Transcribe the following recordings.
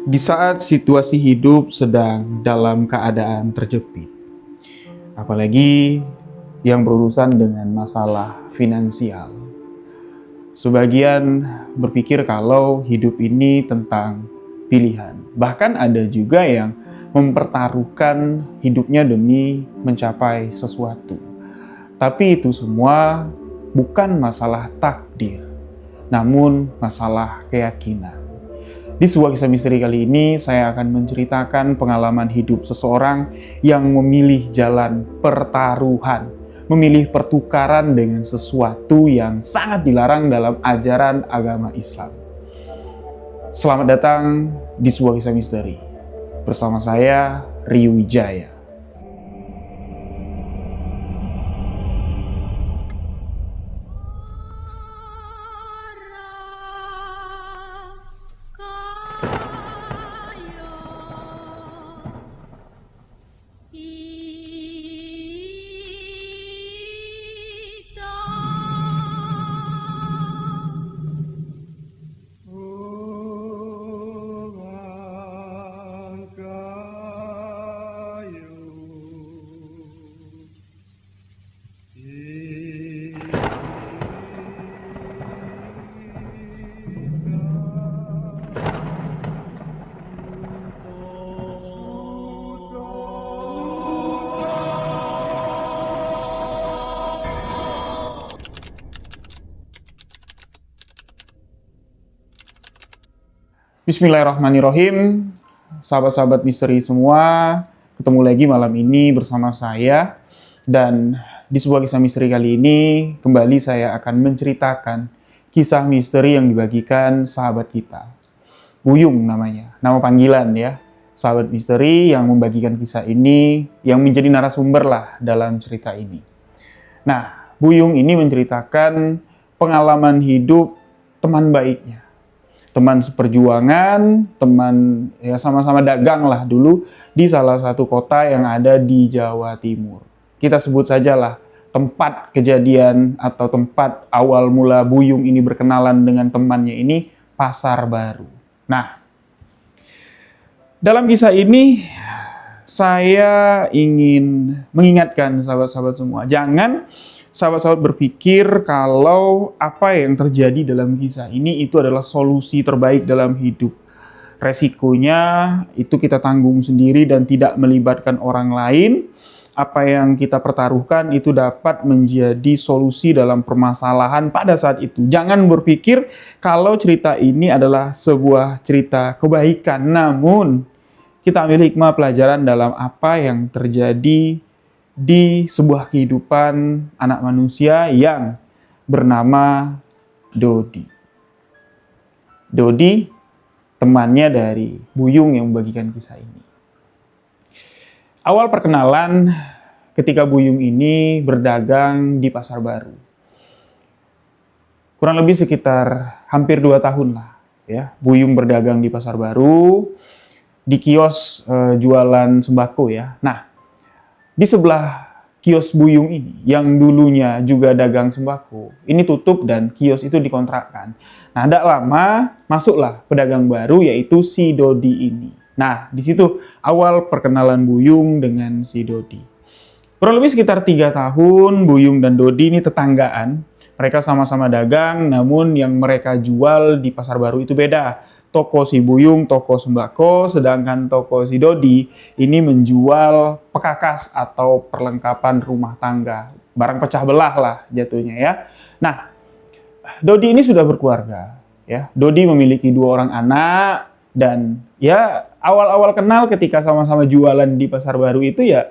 Di saat situasi hidup sedang dalam keadaan terjepit, apalagi yang berurusan dengan masalah finansial, sebagian berpikir kalau hidup ini tentang pilihan. Bahkan ada juga yang mempertaruhkan hidupnya demi mencapai sesuatu. Tapi itu semua bukan masalah takdir, namun masalah keyakinan. Di sebuah kisah misteri kali ini, saya akan menceritakan pengalaman hidup seseorang yang memilih jalan pertaruhan, memilih pertukaran dengan sesuatu yang sangat dilarang dalam ajaran agama Islam. Selamat datang di sebuah kisah misteri. Bersama saya, Rio Wijaya. Bismillahirrahmanirrahim. Sahabat-sahabat misteri semua, ketemu lagi malam ini bersama saya. Dan di sebuah kisah misteri kali ini, kembali saya akan menceritakan kisah misteri yang dibagikan sahabat kita. Buyung namanya, nama panggilan ya. Sahabat misteri yang membagikan kisah ini, yang menjadi narasumber lah dalam cerita ini. Nah, Buyung ini menceritakan pengalaman hidup teman baiknya. Teman seperjuangan, teman ya sama-sama dagang lah dulu di salah satu kota yang ada di Jawa Timur. Kita sebut sajalah tempat kejadian atau tempat awal mula Buyung ini berkenalan dengan temannya ini, Pasar Baru. Nah, dalam kisah ini saya ingin mengingatkan sahabat-sahabat semua, jangan sahabat-sahabat berpikir kalau apa yang terjadi dalam kisah ini itu adalah solusi terbaik dalam hidup. Resikonya itu kita tanggung sendiri dan tidak melibatkan orang lain. Apa yang kita pertaruhkan itu dapat menjadi solusi dalam permasalahan pada saat itu. Jangan berpikir kalau cerita ini adalah sebuah cerita kebaikan. Namun, kita ambil hikmah pelajaran dalam apa yang terjadi di sebuah kehidupan anak manusia yang bernama Dodi. Dodi, temannya dari Buyung yang membagikan kisah ini. Awal perkenalan ketika Buyung ini berdagang di Pasar Baru. Kurang lebih sekitar hampir 2 tahun lah ya. Buyung berdagang di Pasar Baru, di kios jualan sembako ya. Nah, di sebelah kios Buyung ini, yang dulunya juga dagang sembako, ini tutup dan kios itu dikontrakkan. Nah, tidak lama masuklah pedagang baru yaitu si Dodi ini. Nah, di situ awal perkenalan Buyung dengan si Dodi. Kurang lebih sekitar 3 tahun, Buyung dan Dodi ini tetanggaan. Mereka sama-sama dagang, namun yang mereka jual di Pasar Baru itu beda. Toko si Buyung, toko sembako, sedangkan toko si Dodi ini menjual pekakas atau perlengkapan rumah tangga. Barang pecah belah lah jatuhnya ya. Nah, Dodi ini sudah berkeluarga. Ya. Dodi memiliki 2 orang anak dan ya awal-awal kenal ketika sama-sama jualan di Pasar Baru itu ya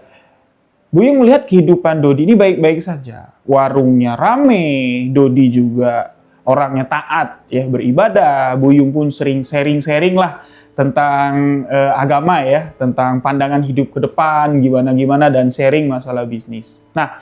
Buyung melihat kehidupan Dodi ini baik-baik saja. Warungnya rame, Dodi juga orangnya taat, ya beribadah. Buyung pun sering sharing-sharing lah tentang agama ya, tentang pandangan hidup ke depan, gimana-gimana, dan sharing masalah bisnis. Nah,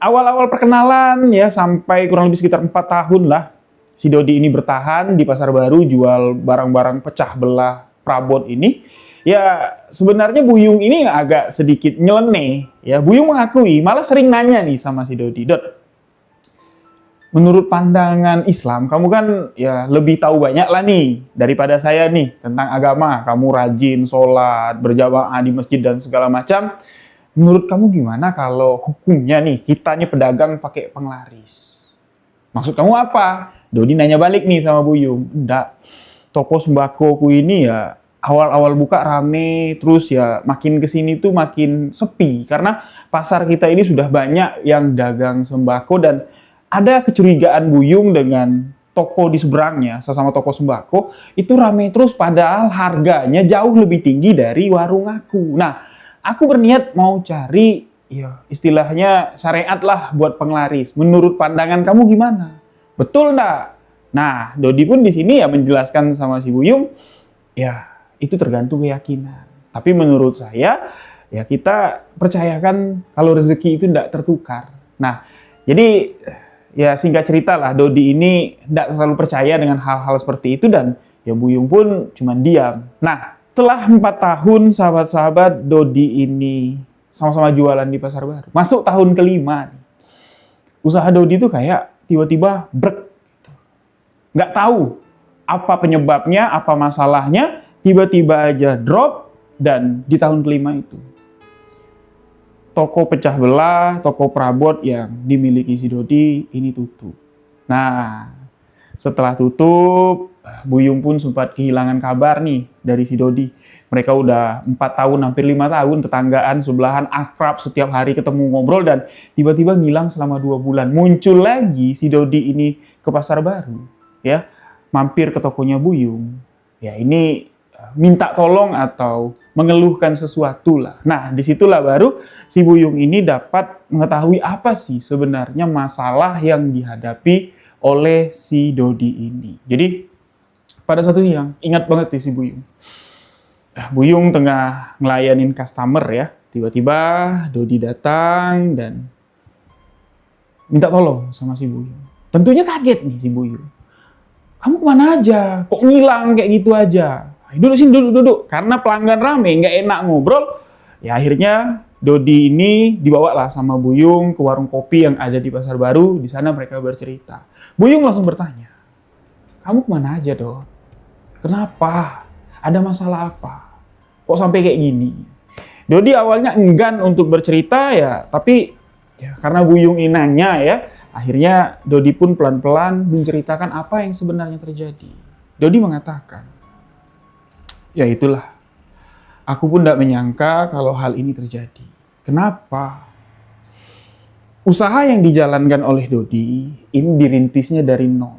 awal-awal perkenalan ya sampai kurang lebih sekitar 4 tahun lah, si Dodi ini bertahan di Pasar Baru jual barang-barang pecah belah prabot ini. Ya sebenarnya Buyung ini agak sedikit nyeleneh ya. Buyung mengakui, malah sering nanya nih sama si Dodi, "Dot, menurut pandangan Islam, kamu kan ya lebih tahu banyak lah nih daripada saya nih tentang agama. Kamu rajin sholat, berjamaah di masjid dan segala macam. Menurut kamu gimana kalau hukumnya nih, kita nih pedagang pakai penglaris? Maksud kamu apa? Dodi nanya balik nih sama Buyung. Enggak, toko sembakoku ini ya awal-awal buka rame, terus ya makin kesini tuh makin sepi. Karena pasar kita ini sudah banyak yang dagang sembako dan ada kecurigaan Buyung dengan toko di seberangnya, sesama toko sembako, itu rame terus padahal harganya jauh lebih tinggi dari warung aku. Nah, aku berniat mau cari, ya istilahnya syariat lah buat penglaris. Menurut pandangan kamu gimana? Betul nggak? Nah, Dodi pun di sini ya menjelaskan sama si Buyung, ya itu tergantung keyakinan. Tapi menurut saya, ya kita percayakan kalau rezeki itu nggak tertukar. Nah, jadi ya singkat cerita lah, Dodi ini tidak selalu percaya dengan hal-hal seperti itu dan ya Buyung pun cuma diam. Nah, setelah 4 tahun sahabat-sahabat Dodi ini sama-sama jualan di Pasar Baru. Masuk tahun kelima nih. Usaha Dodi itu kayak tiba-tiba brek. Nggak tahu apa penyebabnya, apa masalahnya, tiba-tiba aja drop dan di tahun kelima itu toko pecah belah, toko perabot yang dimiliki si Dodi ini tutup. Nah, setelah tutup, Buyung pun sempat kehilangan kabar nih dari si Dodi. Mereka udah 4 tahun, hampir 5 tahun tetanggaan, sebelahan, akrab, setiap hari ketemu ngobrol dan tiba-tiba ngilang selama 2 bulan. Muncul lagi si Dodi ini ke Pasar Baru, ya, mampir ke tokonya Buyung. Ya ini minta tolong atau mengeluhkan sesuatu lah. Nah, disitulah baru si Buyung ini dapat mengetahui apa sih sebenarnya masalah yang dihadapi oleh si Dodi ini. Jadi, pada satu siang, ingat banget nih si Buyung. Buyung tengah ngelayanin customer ya. Tiba-tiba Dodi datang dan minta tolong sama si Buyung. Tentunya kaget nih si Buyung. Kamu kemana aja? Kok ngilang kayak gitu aja? Duduk sini, duduk. Karena pelanggan rame, nggak enak ngobrol. Ya akhirnya Dodi ini dibawa lah sama Buyung ke warung kopi yang ada di Pasar Baru. Di sana mereka bercerita. Buyung langsung bertanya, kamu kemana aja, Dod? Kenapa? Ada masalah apa? Kok sampai kayak gini? Dodi awalnya enggan untuk bercerita ya, tapi ya karena Buyung ini nanya ya, akhirnya Dodi pun pelan-pelan menceritakan apa yang sebenarnya terjadi. Dodi mengatakan, ya itulah, aku pun tidak menyangka kalau hal ini terjadi. Kenapa? Usaha yang dijalankan oleh Dodi ini dirintisnya dari nol.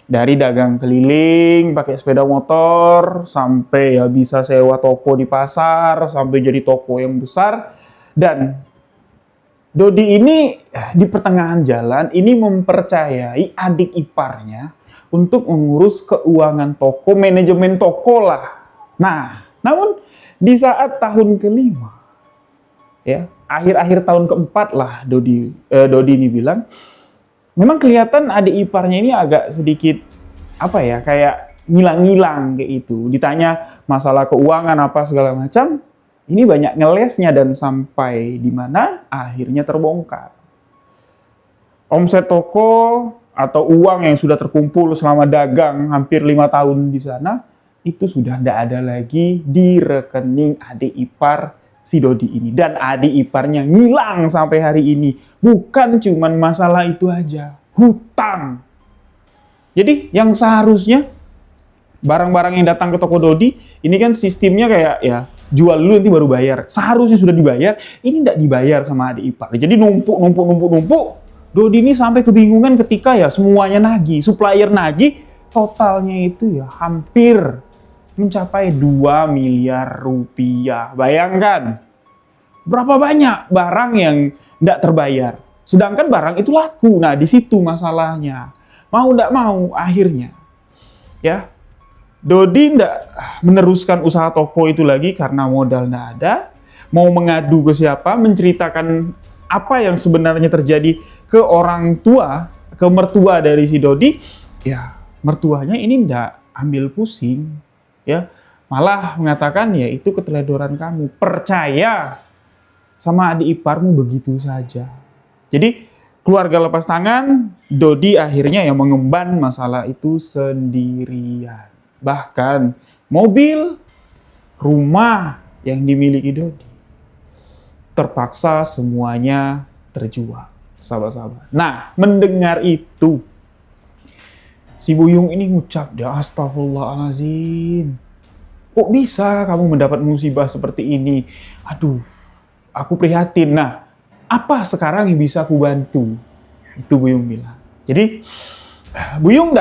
Dari dagang keliling, pakai sepeda motor, sampai ya bisa sewa toko di pasar, sampai jadi toko yang besar. Dan Dodi ini di pertengahan jalan ini mempercayai adik iparnya untuk mengurus keuangan toko, manajemen toko lah. Nah, namun di saat tahun kelima, ya akhir-akhir tahun keempat lah Dodi ini bilang, memang kelihatan adik iparnya ini agak sedikit apa ya, kayak ngilang-ngilang kayak itu. Ditanya masalah keuangan apa segala macam, ini banyak ngelesnya dan sampai di mana akhirnya terbongkar. Omset toko atau uang yang sudah terkumpul selama dagang hampir 5 tahun di sana, itu sudah tidak ada lagi di rekening adik ipar si Dodi ini. Dan adik iparnya ngilang sampai hari ini. Bukan cuman masalah itu aja, hutang. Jadi yang seharusnya barang-barang yang datang ke toko Dodi, ini kan sistemnya kayak ya jual dulu nanti baru bayar. Seharusnya sudah dibayar, ini tidak dibayar sama adik ipar. Jadi numpuk. Dodi ini sampai kebingungan ketika ya semuanya nagih, supplier nagih, totalnya itu ya hampir mencapai 2 miliar rupiah. Bayangkan, berapa banyak barang yang tidak terbayar. Sedangkan barang itu laku. Nah, di situ masalahnya. Mau tidak mau, akhirnya. Ya, Dodi tidak meneruskan usaha toko itu lagi karena modal tidak ada. Mau mengadu ke siapa, menceritakan apa yang sebenarnya terjadi ke orang tua, ke mertua dari si Dodi. Ya, mertuanya ini tidak ambil pusing. Ya, malah mengatakan ya itu keteledoran kamu, percaya sama adik iparmu begitu saja. Jadi keluarga lepas tangan, Dodi akhirnya yang mengemban masalah itu sendirian. Bahkan mobil, rumah yang dimiliki Dodi terpaksa semuanya terjual, sahabat-sahabat. Nah, mendengar itu, si Buyung ini ngucap, dia astagfirullahaladzim. Kok bisa kamu mendapat musibah seperti ini? Aduh, aku prihatin. Nah, apa sekarang yang bisa aku bantu? Itu Buyung bilang. Jadi, Buyung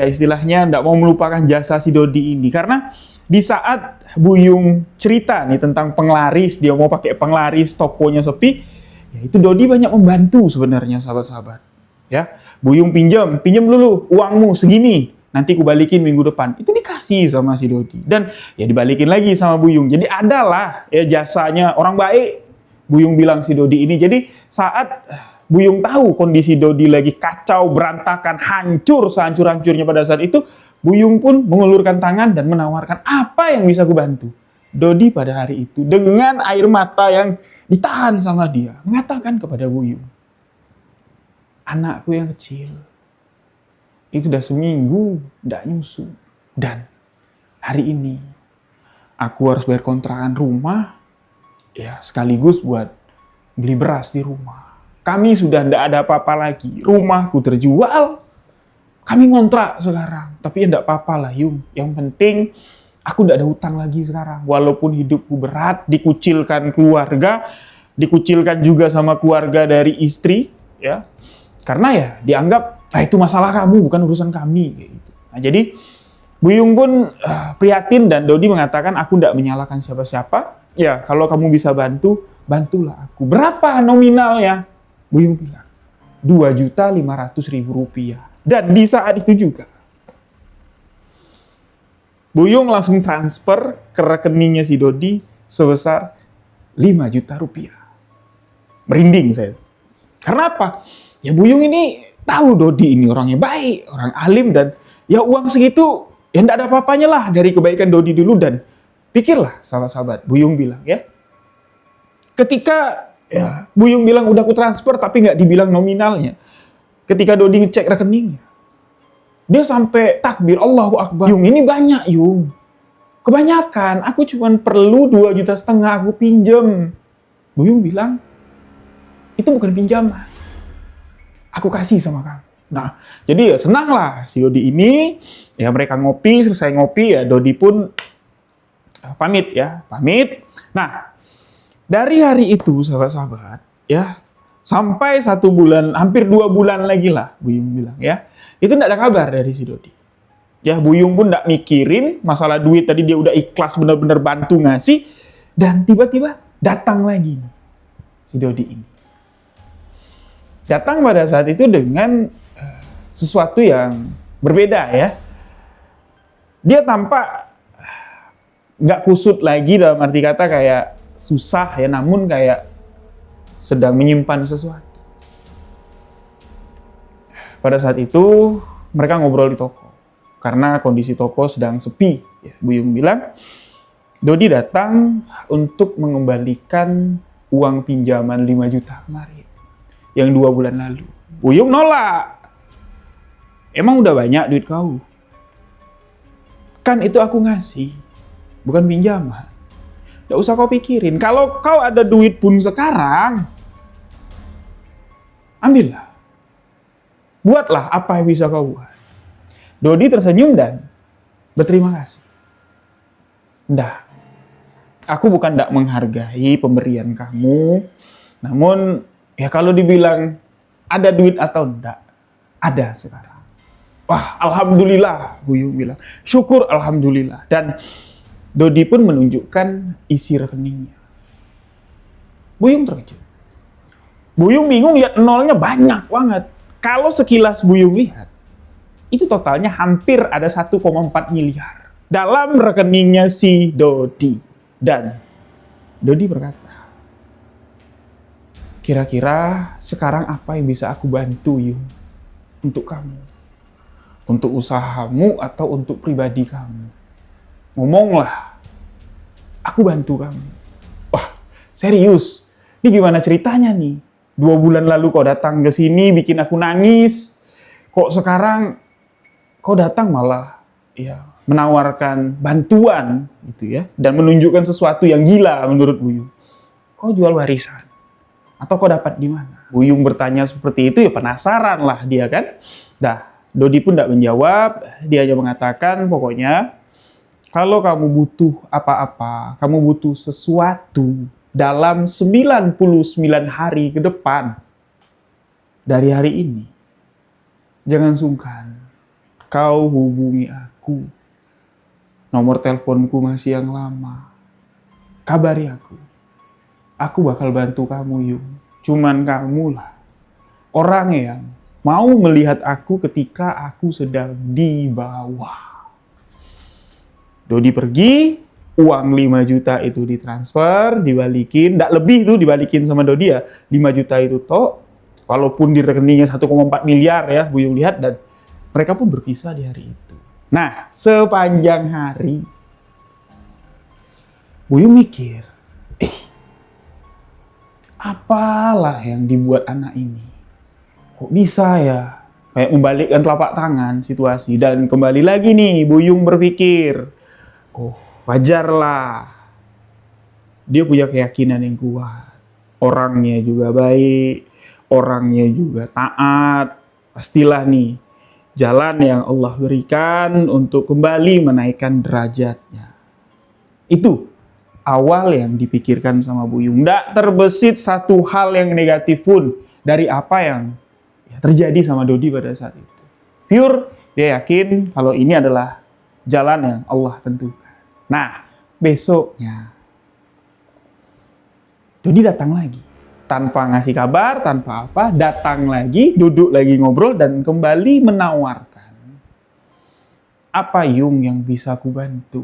istilahnya nggak mau melupakan jasa si Dodi ini. Karena di saat Buyung cerita nih tentang penglaris, dia mau pakai penglaris, tokonya sepi, ya itu Dodi banyak membantu sebenarnya, sahabat-sahabat. Ya, Buyung pinjam dulu uangmu segini, nanti ku balikin minggu depan. Itu dikasih sama si Dodi dan ya dibalikin lagi sama Buyung. Jadi adalah ya jasanya orang baik, Buyung bilang si Dodi ini. Jadi saat Buyung tahu kondisi Dodi lagi kacau, berantakan, hancur sehancur-hancurnya pada saat itu, Buyung pun mengulurkan tangan dan menawarkan apa yang bisa ku bantu. Dodi pada hari itu dengan air mata yang ditahan sama dia mengatakan kepada Buyung, anakku yang kecil itu udah seminggu nggak nyusu, dan hari ini aku harus bayar kontrakan rumah, ya sekaligus buat beli beras di rumah. Kami sudah nggak ada apa-apa lagi, rumahku terjual, kami ngontrak sekarang. Tapi ya nggak apa-apa lah Yung, yang penting aku nggak ada hutang lagi sekarang. Walaupun hidupku berat, dikucilkan keluarga, dikucilkan juga sama keluarga dari istri, ya. Karena ya dianggap, itu masalah kamu, bukan urusan kami. Gitu. Nah, jadi Buyung pun prihatin dan Dodi mengatakan, aku tidak menyalahkan siapa-siapa. Ya, kalau kamu bisa bantu, bantulah aku. Berapa nominalnya? Buyung bilang, Rp2.500.000. Dan di saat itu juga, Buyung langsung transfer ke rekeningnya si Dodi sebesar Rp5 juta. Merinding saya. Karena apa? Ya Buyung ini tahu Dodi ini orangnya baik, orang alim, dan ya uang segitu ya enggak ada apa-apanya lah dari kebaikan Dodi dulu. Dan pikirlah sahabat-sahabat, Buyung bilang ya, ketika ya Buyung bilang udah aku transfer tapi nggak dibilang nominalnya, ketika Dodi ngecek rekeningnya, dia sampai takbir, Allahu Akbar. Yung, ini banyak Yung, kebanyakan, aku cuma perlu 2,5 juta aku pinjem. Buyung bilang, itu bukan pinjaman, aku kasih sama kamu. Nah, jadi ya senanglah si Dodi ini, ya mereka ngopi, selesai ngopi ya Dodi pun pamit. Nah, dari hari itu sahabat-sahabat, ya sampai 1 bulan, hampir 2 bulan lagi lah, Buyung bilang ya, itu tidak ada kabar dari si Dodi. Ya Buyung pun tidak mikirin masalah duit, tadi dia udah ikhlas benar-benar bantu ngasih, dan tiba-tiba datang lagi nih, si Dodi ini. Datang pada saat itu dengan sesuatu yang berbeda ya. Dia tampak nggak kusut lagi, dalam arti kata kayak susah ya, namun kayak sedang menyimpan sesuatu. Pada saat itu mereka ngobrol di toko karena kondisi toko sedang sepi. Ya, Buyung bilang, Dodi datang untuk mengembalikan uang pinjaman 5 juta kemarin, yang 2 bulan lalu. Buyung nolak. Emang udah banyak duit kau? Kan itu aku ngasih, bukan pinjaman. Gak usah kau pikirin. Kalau kau ada duit pun sekarang, ambillah. Buatlah apa yang bisa kau buat. Dodi tersenyum dan berterima kasih. Nggak. Aku bukan tidak menghargai pemberian kamu. Namun, ya kalau dibilang ada duit atau enggak, ada sekarang. Wah, alhamdulillah, Buyung bilang. Syukur alhamdulillah. Dan Dodi pun menunjukkan isi rekeningnya. Buyung terkejut. Buyung bingung, lihat nolnya banyak banget. Kalau sekilas Buyung lihat, itu totalnya hampir ada 1,4 miliar dalam rekeningnya si Dodi. Dan Dodi berkata, kira-kira sekarang apa yang bisa aku bantu, Yung, untuk kamu? Untuk usahamu atau untuk pribadi kamu? Ngomonglah, aku bantu kamu. Wah, serius? Ini gimana ceritanya nih? 2 bulan lalu kau datang ke sini bikin aku nangis. Kok sekarang kau datang malah ya menawarkan bantuan gitu ya dan menunjukkan sesuatu yang gila menurut Buyung. Kau jual warisan atau kau dapat di mana? Buyung bertanya seperti itu ya penasaran lah dia kan. Dah, Dodi pun tidak menjawab, dia hanya mengatakan pokoknya kalau kamu butuh apa-apa, kamu butuh sesuatu dalam 99 hari ke depan dari hari ini, jangan sungkan, kau hubungi aku. Nomor teleponku masih yang lama. Kabari aku. Aku bakal bantu kamu, Yung. Cuman kamulah orang yang mau melihat aku ketika aku sedang di bawah. Dodi pergi, uang 5 juta itu ditransfer, dibalikin, tidak lebih tuh dibalikin sama Dodi ya, 5 juta itu toh, walaupun di rekeningnya 1,4 miliar ya, Buyung lihat, dan mereka pun berpisah di hari itu. Nah, sepanjang hari, Buyung mikir, apalah yang dibuat anak ini? Kok bisa ya? Kayak membalikkan telapak tangan situasi, dan kembali lagi nih, Buyung berpikir, oh, wajarlah. Dia punya keyakinan yang kuat. Orangnya juga baik. Orangnya juga taat. Pastilah nih, jalan yang Allah berikan untuk kembali menaikkan derajatnya. Itu awal yang dipikirkan sama Buyung. Nggak terbesit satu hal yang negatif pun dari apa yang terjadi sama Dodi pada saat itu. Pure, dia yakin kalau ini adalah jalan yang Allah tentukan. Nah, besoknya Dodi datang lagi. Tanpa ngasih kabar, tanpa apa, datang lagi, duduk lagi ngobrol, dan kembali menawarkan. Apa Yung yang bisa aku bantu?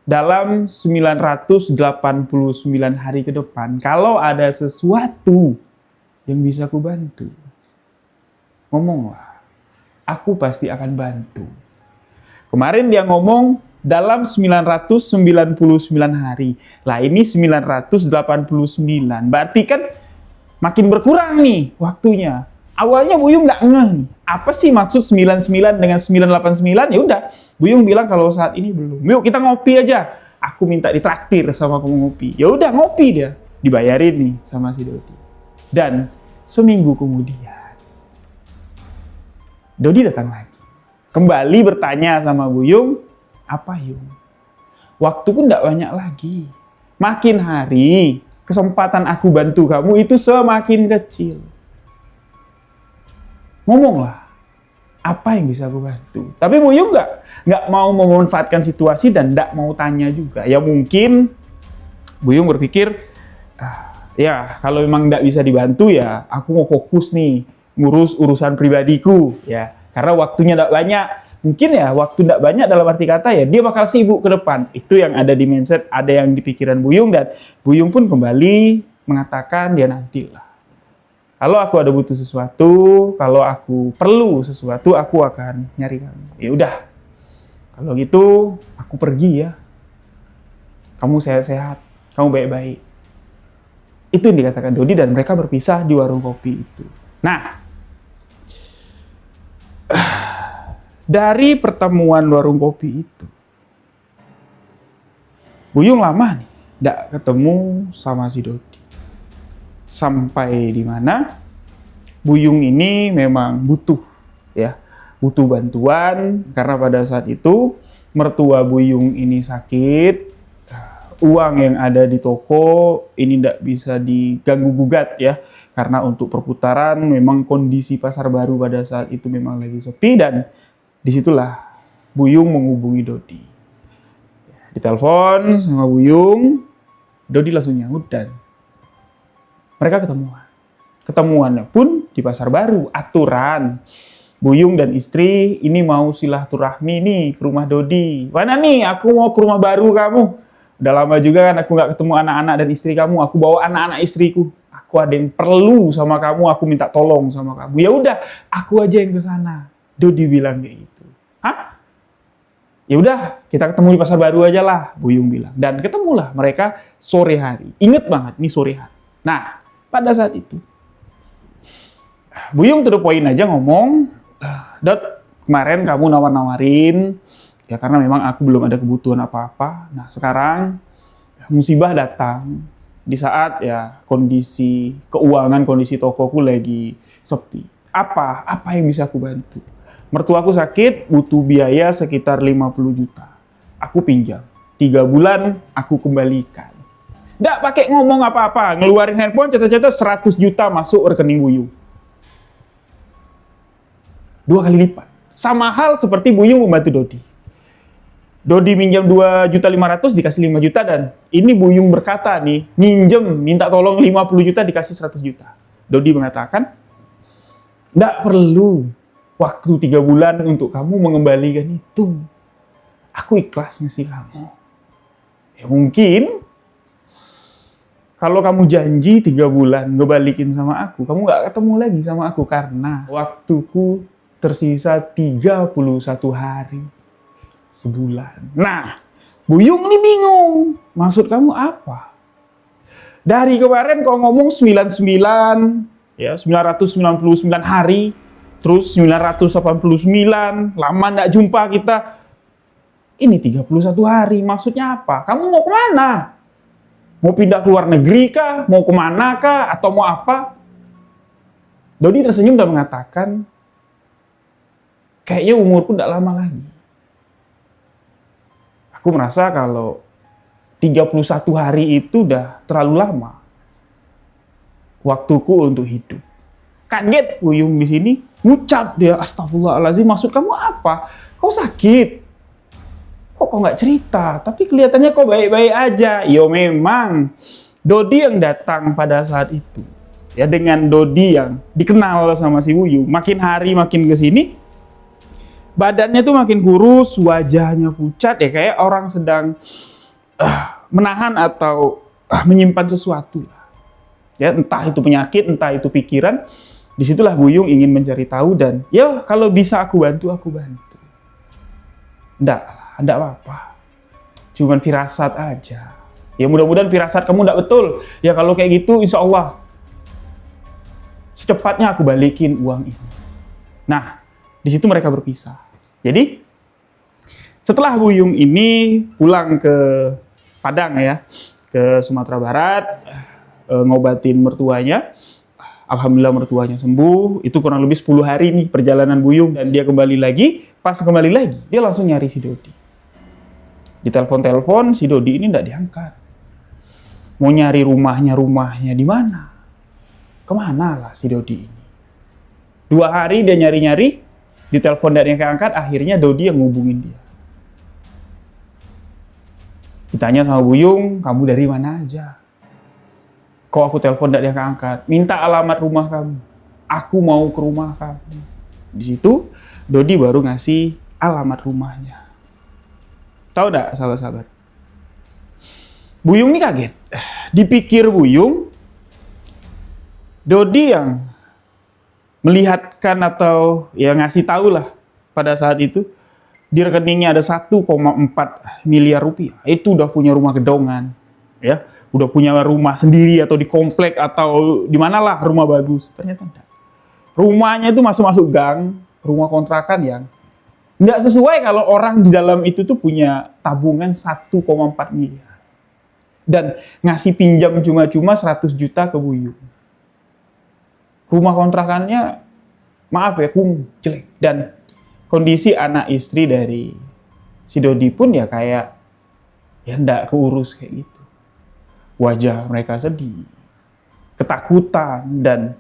Dalam 989 hari ke depan, kalau ada sesuatu yang bisa aku bantu, ngomonglah. Aku pasti akan bantu. Kemarin dia ngomong dalam 999 hari. Lah ini 989. Berarti kan makin berkurang nih waktunya. Awalnya Buyung nggak ngeh nih. Apa sih maksud 99 dengan 989? Ya udah, Buyung bilang kalau saat ini belum. Yuk kita ngopi aja. Aku minta ditraktir sama kamu ngopi. Ya udah ngopi dia. Dibayarin nih sama si Dodi. Dan seminggu kemudian Dodi datang lagi. Kembali bertanya sama Buyung, apa Yung? Waktuku nggak banyak lagi. Makin hari, kesempatan aku bantu kamu itu semakin kecil. Ngomonglah, apa yang bisa aku bantu? Tapi Buyung nggak mau memanfaatkan situasi dan nggak mau tanya juga. Ya mungkin Buyung berpikir, ya kalau memang nggak bisa dibantu ya aku mau fokus nih ngurus urusan pribadiku ya. Karena waktunya tidak banyak, mungkin ya waktu tidak banyak dalam arti kata ya dia bakal sibuk ke depan. Itu yang ada di mindset, ada yang di pikiran Buyung, dan Buyung pun kembali mengatakan dia nantilah. Kalau aku ada butuh sesuatu, kalau aku perlu sesuatu, aku akan nyari kamu. Ya udah, kalau gitu aku pergi ya. Kamu sehat-sehat, kamu baik-baik. Itu yang dikatakan Dodi, dan mereka berpisah di warung kopi itu. Nah, dari pertemuan warung kopi itu, Buyung lama nih nggak ketemu sama si Dodi. Sampai di mana Buyung ini memang butuh bantuan, karena pada saat itu mertua Buyung ini sakit, uang yang ada di toko ini tidak bisa diganggu gugat ya, karena untuk perputaran memang kondisi Pasar Baru pada saat itu memang lagi sepi, dan disitulah Buyung menghubungi Dodi. Ditelepon sama Buyung, Dodi langsung nyahut dan mereka ketemuan. Ketemuannya pun di Pasar Baru, aturan. Buyung dan istri ini mau silaturahmi nih ke rumah Dodi. Mana nih, aku mau ke rumah baru kamu. Udah lama juga kan aku nggak ketemu anak-anak dan istri kamu. Aku bawa anak-anak istriku. Aku ada yang perlu sama kamu, aku minta tolong sama kamu. Ya udah, aku aja yang ke sana. Dodi bilang kayak gitu. Hah? Ya udah, kita ketemu di Pasar Baru aja lah, Buyung bilang. Dan ketemulah mereka sore hari. Ingat banget, ini sore hari. Nah, pada saat itu. Buyung to the point aja ngomong, Dot, kemarin kamu nawar-nawarin, ya karena memang aku belum ada kebutuhan apa-apa. Nah sekarang musibah datang di saat ya kondisi keuangan, kondisi tokoku lagi sepi. Apa yang bisa aku bantu? Mertuaku sakit, butuh biaya sekitar 50 juta. Aku pinjam. 3 bulan aku kembalikan. Nggak pakai ngomong apa-apa, ngeluarin handphone, catat-catat 100 juta masuk rekening Buyung. 2 kali lipat. Sama hal seperti Buyung membantu Dodi. Dodi minjam 2.500.000 dikasih 5 juta dan ini Buyung berkata nih, minjem minta tolong 50 juta dikasih 100 juta. Dodi mengatakan, nggak perlu waktu 3 bulan untuk kamu mengembalikan itu. Aku ikhlas ngasih kamu. Ya mungkin kalau kamu janji 3 bulan ngebalikin sama aku, kamu nggak ketemu lagi sama aku karena waktuku tersisa 31 hari. Sebulan. Nah, Buyung ini bingung. Maksud kamu apa? Dari kemarin kau ngomong 99, ya 999 hari, terus 989, lama nggak jumpa kita. Ini 31 hari, maksudnya apa? Kamu mau kemana? Mau pindah ke luar negeri kah? Mau kemana kah? Atau mau apa? Dodi tersenyum dan mengatakan, kayaknya umurku nggak lama lagi. Aku merasa kalau 31 hari itu udah terlalu lama waktuku untuk hidup. Kaget Buyung di sini, ngucap dia, astagfirullahaladzim, maksud kamu apa? Kau sakit? Kok nggak cerita? Tapi kelihatannya kau baik-baik aja. Yo memang, Dodi yang datang pada saat itu. Ya dengan Dodi yang dikenal sama si Buyung, makin hari makin ke sini, badannya tuh makin kurus, wajahnya pucat, ya kayak orang sedang menahan atau menyimpan sesuatu. Ya entah itu penyakit, entah itu pikiran. Disitulah Buyung ingin mencari tahu dan ya kalau bisa aku bantu, aku bantu. Enggak apa-apa. Cuman firasat aja. Ya mudah-mudahan firasat kamu enggak betul. Ya kalau kayak gitu insya Allah secepatnya aku balikin uang ini. Nah, di situ mereka berpisah. Jadi setelah Buyung ini pulang ke Padang ya, ke Sumatera Barat, ngobatin mertuanya. Alhamdulillah mertuanya sembuh. Itu kurang lebih 10 hari nih perjalanan Buyung dan dia kembali lagi. Pas kembali lagi, dia langsung nyari si Dodi. Ditelepon-telepon, si Dodi ini nggak diangkat. Mau nyari rumahnya di mana? Kemana lah si Dodi ini? 2 hari dia nyari-nyari, ditelepon dari yang keangkat, akhirnya Dodi yang ngubungin dia. Ditanya sama Buyung, kamu dari mana aja? Kok aku telepon dari yang keangkat? Minta alamat rumah kamu. Aku mau ke rumah kamu. Di situ, Dodi baru ngasih alamat rumahnya. Tahu nggak sahabat-sahabat? Buyung ini kaget. Dipikir Buyung, Dodi yang melihatkan atau ya ngasih tahu lah pada saat itu di rekeningnya ada 1,4 miliar rupiah. Itu udah punya rumah gedongan, ya, udah punya rumah sendiri atau di komplek atau di manalah rumah bagus. Ternyata enggak. Rumahnya itu masuk gang, rumah kontrakan yang nggak sesuai kalau orang di dalam itu tuh punya tabungan 1,4 miliar. Dan ngasih pinjam cuma-cuma 100 juta ke Buyung. Rumah kontrakannya, maaf ya, kumuh, jelek. Dan kondisi anak istri dari si Dodi pun ya kayak, ya nggak keurus kayak gitu. Wajah mereka sedih, ketakutan, dan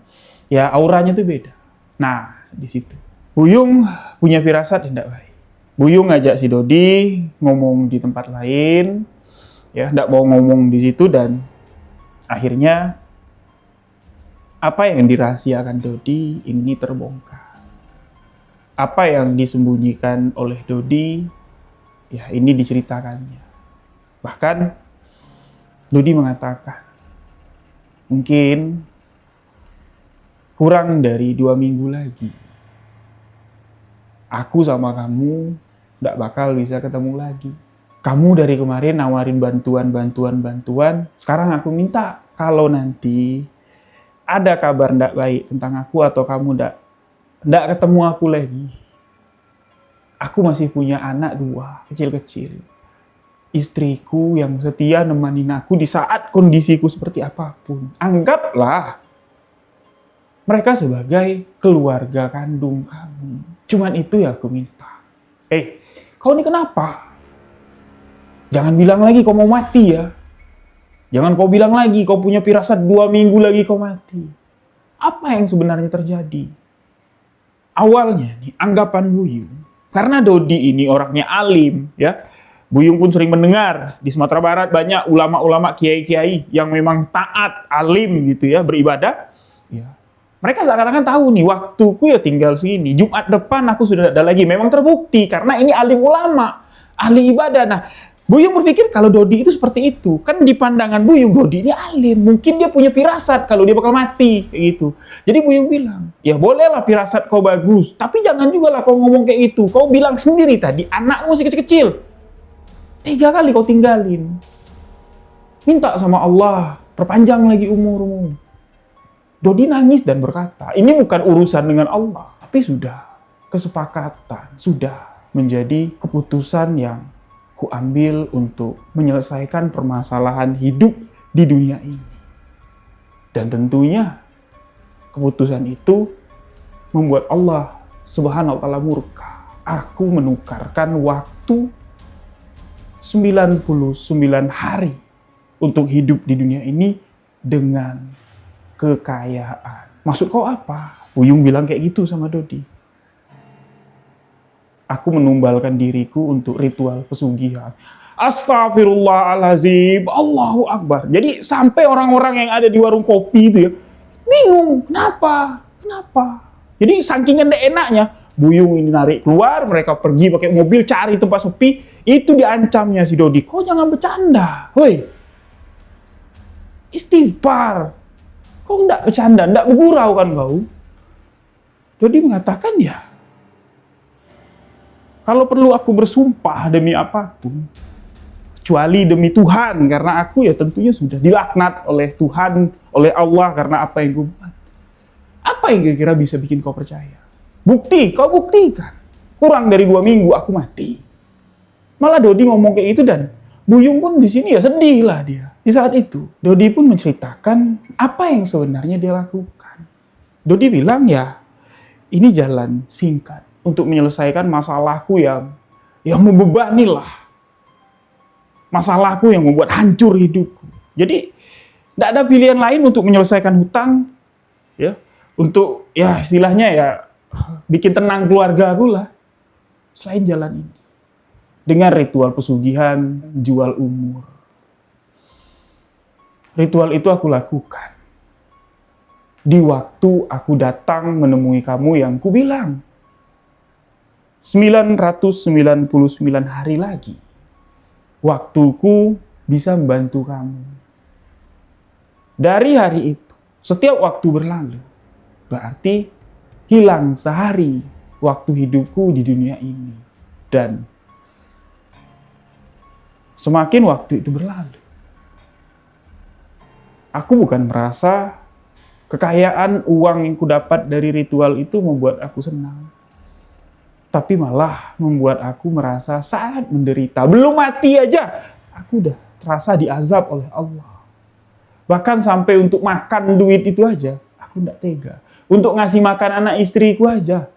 ya auranya tuh beda. Nah, di situ Buyung punya firasat yang nggak baik. Buyung ngajak si Dodi ngomong di tempat lain, ya nggak mau ngomong di situ, dan akhirnya apa yang dirahasiakan Dodi ini terbongkar. Apa yang disembunyikan oleh Dodi, ya ini diceritakannya. Bahkan Dodi mengatakan, mungkin kurang dari 2 minggu lagi, aku sama kamu nggak bakal bisa ketemu lagi. Kamu dari kemarin nawarin bantuan, sekarang aku minta kalau nanti ada kabar ndak baik tentang aku atau kamu ndak ketemu aku lagi. Aku masih punya anak 2, kecil-kecil. Istriku yang setia nemanin aku di saat kondisiku seperti apapun. Anggaplah mereka sebagai keluarga kandung kamu. Cuman itu yang aku minta. Kau ini kenapa? Jangan bilang lagi kau mau mati ya. Jangan kau bilang lagi kau punya firasat 2 minggu lagi kau mati. Apa yang sebenarnya terjadi? Awalnya nih anggapan Buyung, karena Dodi ini orangnya alim ya. Buyung pun sering mendengar di Sumatera Barat banyak ulama-ulama, kiai-kiai yang memang taat, alim gitu ya, beribadah. Ya. Mereka seakan-akan tahu nih, waktuku ya tinggal segini. Jumat depan aku sudah ada lagi. Memang terbukti karena ini alim ulama, ahli ibadah. Nah, Buyung berpikir kalau Dodi itu seperti itu. Kan di pandangan Buyung, Dodi ini alim. Mungkin dia punya firasat kalau dia bakal mati, kayak gitu. Jadi Buyung bilang, ya bolehlah firasat kau bagus, tapi jangan juga lah kau ngomong kayak gitu. Kau bilang sendiri tadi, anakmu masih kecil-kecil. 3 kali kau tinggalin. Minta sama Allah, perpanjang lagi umurmu. Dodi nangis dan berkata, ini bukan urusan dengan Allah, tapi sudah kesepakatan, sudah menjadi keputusan yang kuambil untuk menyelesaikan permasalahan hidup di dunia ini. Dan tentunya keputusan itu membuat Allah Subhanahu wa ta'ala murka. Aku menukarkan waktu 99 hari untuk hidup di dunia ini dengan kekayaan. Maksud kau apa? Buyung bilang kayak gitu sama Dodi. Aku menumbalkan diriku untuk ritual pesugihan. Astagfirullahaladzim, Allahu Akbar. Jadi sampai orang-orang yang ada di warung kopi itu ya, bingung, kenapa? Jadi saking enaknya, Buyung ini narik keluar, mereka pergi pakai mobil cari tempat sepi, itu diancamnya si Dodi. Kau jangan bercanda, woi. Istighfar. Kau enggak bercanda, enggak bergurau kan kau? Dodi mengatakan ya, kalau perlu aku bersumpah demi apapun, kecuali demi Tuhan, karena aku ya tentunya sudah dilaknat oleh Tuhan, oleh Allah karena apa yang gue buat. Apa yang kira-kira bisa bikin kau percaya? Bukti, kau buktikan. Kurang dari 2 minggu aku mati. Malah Dodi ngomong kayak itu dan Buyung pun di sini ya sedih lah dia. Di saat itu, Dodi pun menceritakan apa yang sebenarnya dia lakukan. Dodi bilang ya, ini jalan singkat untuk menyelesaikan masalahku yang membebani lah. Masalahku yang membuat hancur hidupku. Jadi, tidak ada pilihan lain untuk menyelesaikan hutang, ya, untuk ya istilahnya ya bikin tenang keluarga aku lah. Selain jalan ini. Dengan ritual pesugihan, jual umur. Ritual itu aku lakukan. Di waktu aku datang menemui kamu yang kubilang. 999 hari lagi. Waktuku bisa membantu kamu. Dari hari itu, setiap waktu berlalu. Berarti hilang sehari waktu hidupku di dunia ini. Dan semakin waktu itu berlalu, aku bukan merasa kekayaan uang yang kudapat dari ritual itu membuat aku senang. Tapi malah membuat aku merasa sangat menderita. Belum mati aja, aku udah terasa diazab oleh Allah. Bahkan sampai untuk makan duit itu aja, aku nggak tega. Untuk ngasih makan anak istriku aja,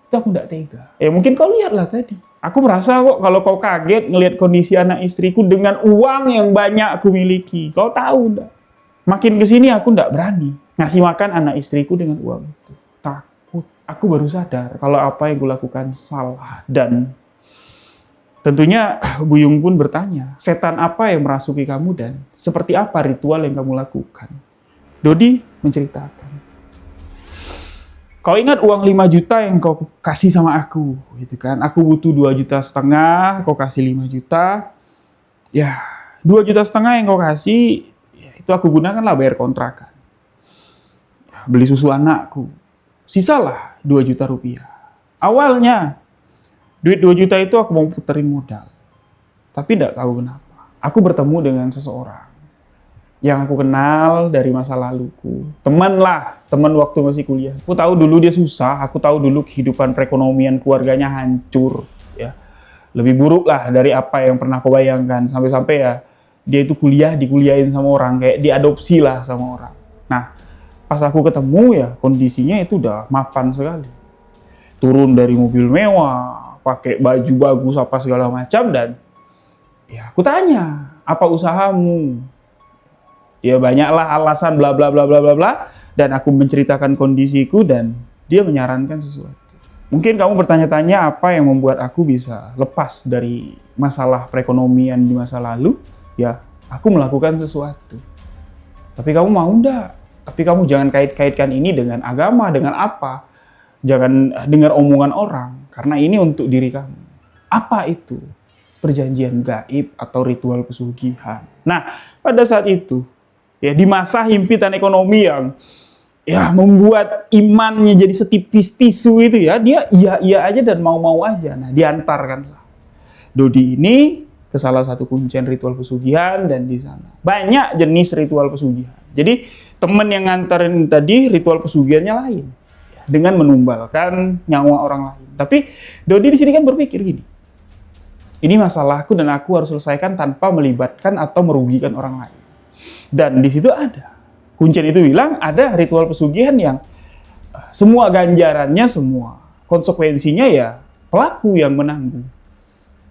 itu aku nggak tega. Ya mungkin kau lihatlah tadi. Aku merasa kok kalau kau kaget ngelihat kondisi anak istriku dengan uang yang banyak aku miliki. Kau tahu nggak? Makin kesini aku nggak berani ngasih makan anak istriku dengan uang itu. Takut. Aku baru sadar kalau apa yang kulakukan salah. Dan tentunya Buyung pun bertanya, setan apa yang merasuki kamu dan seperti apa ritual yang kamu lakukan? Dodi menceritakan, kau ingat uang 5 juta yang kau kasih sama aku, gitu kan? Aku butuh 2,5 juta, kau kasih 5 juta. Ya, 2,5 juta yang kau kasih, ya, itu aku gunakan lah bayar kontrakan. Beli susu anakku. Sisalah 2 juta rupiah. Awalnya, duit 2 juta itu aku mau puterin modal. Tapi tidak tahu kenapa. Aku bertemu dengan seseorang. yang aku kenal dari masa laluku. Teman lah, teman waktu masih kuliah. Aku tahu dulu dia susah, aku tahu dulu kehidupan perekonomian keluarganya hancur, ya. Lebih buruk lah dari apa yang pernah aku bayangkan. Sampai-sampai ya, dia itu dikuliahin sama orang, kayak diadopsi lah sama orang. Nah, pas aku ketemu ya, kondisinya itu udah mapan sekali. Turun dari mobil mewah, pakai baju bagus apa segala macam, dan ya aku tanya, apa usahamu? Ya banyaklah alasan bla bla bla bla bla bla, dan aku menceritakan kondisiku dan dia menyarankan sesuatu. Mungkin kamu bertanya-tanya apa yang membuat aku bisa lepas dari masalah perekonomian di masa lalu? Ya, aku melakukan sesuatu. Tapi kamu mau enggak? Tapi kamu jangan kait-kaitkan ini dengan agama, dengan apa? Jangan dengar omongan orang, karena ini untuk diri kamu. Apa itu? Perjanjian gaib atau ritual pesugihan. Nah, pada saat itu, ya di masa himpitan ekonomi yang ya membuat imannya jadi setipis tisu itu ya, dia iya aja dan mau aja. Nah, diantarkanlah Dodi ini ke salah satu kuncian ritual pesugihan, dan di sana banyak jenis ritual pesugihan. Jadi teman yang nganterin tadi ritual pesugihannya lain, ya, dengan menumbalkan nyawa orang lain. Tapi Dodi di sini kan berpikir gini, ini masalahku dan aku harus selesaikan tanpa melibatkan atau merugikan orang lain. Dan di situ ada kuncian itu bilang ada ritual pesugihan yang semua ganjarannya, semua konsekuensinya ya pelaku yang menanggung,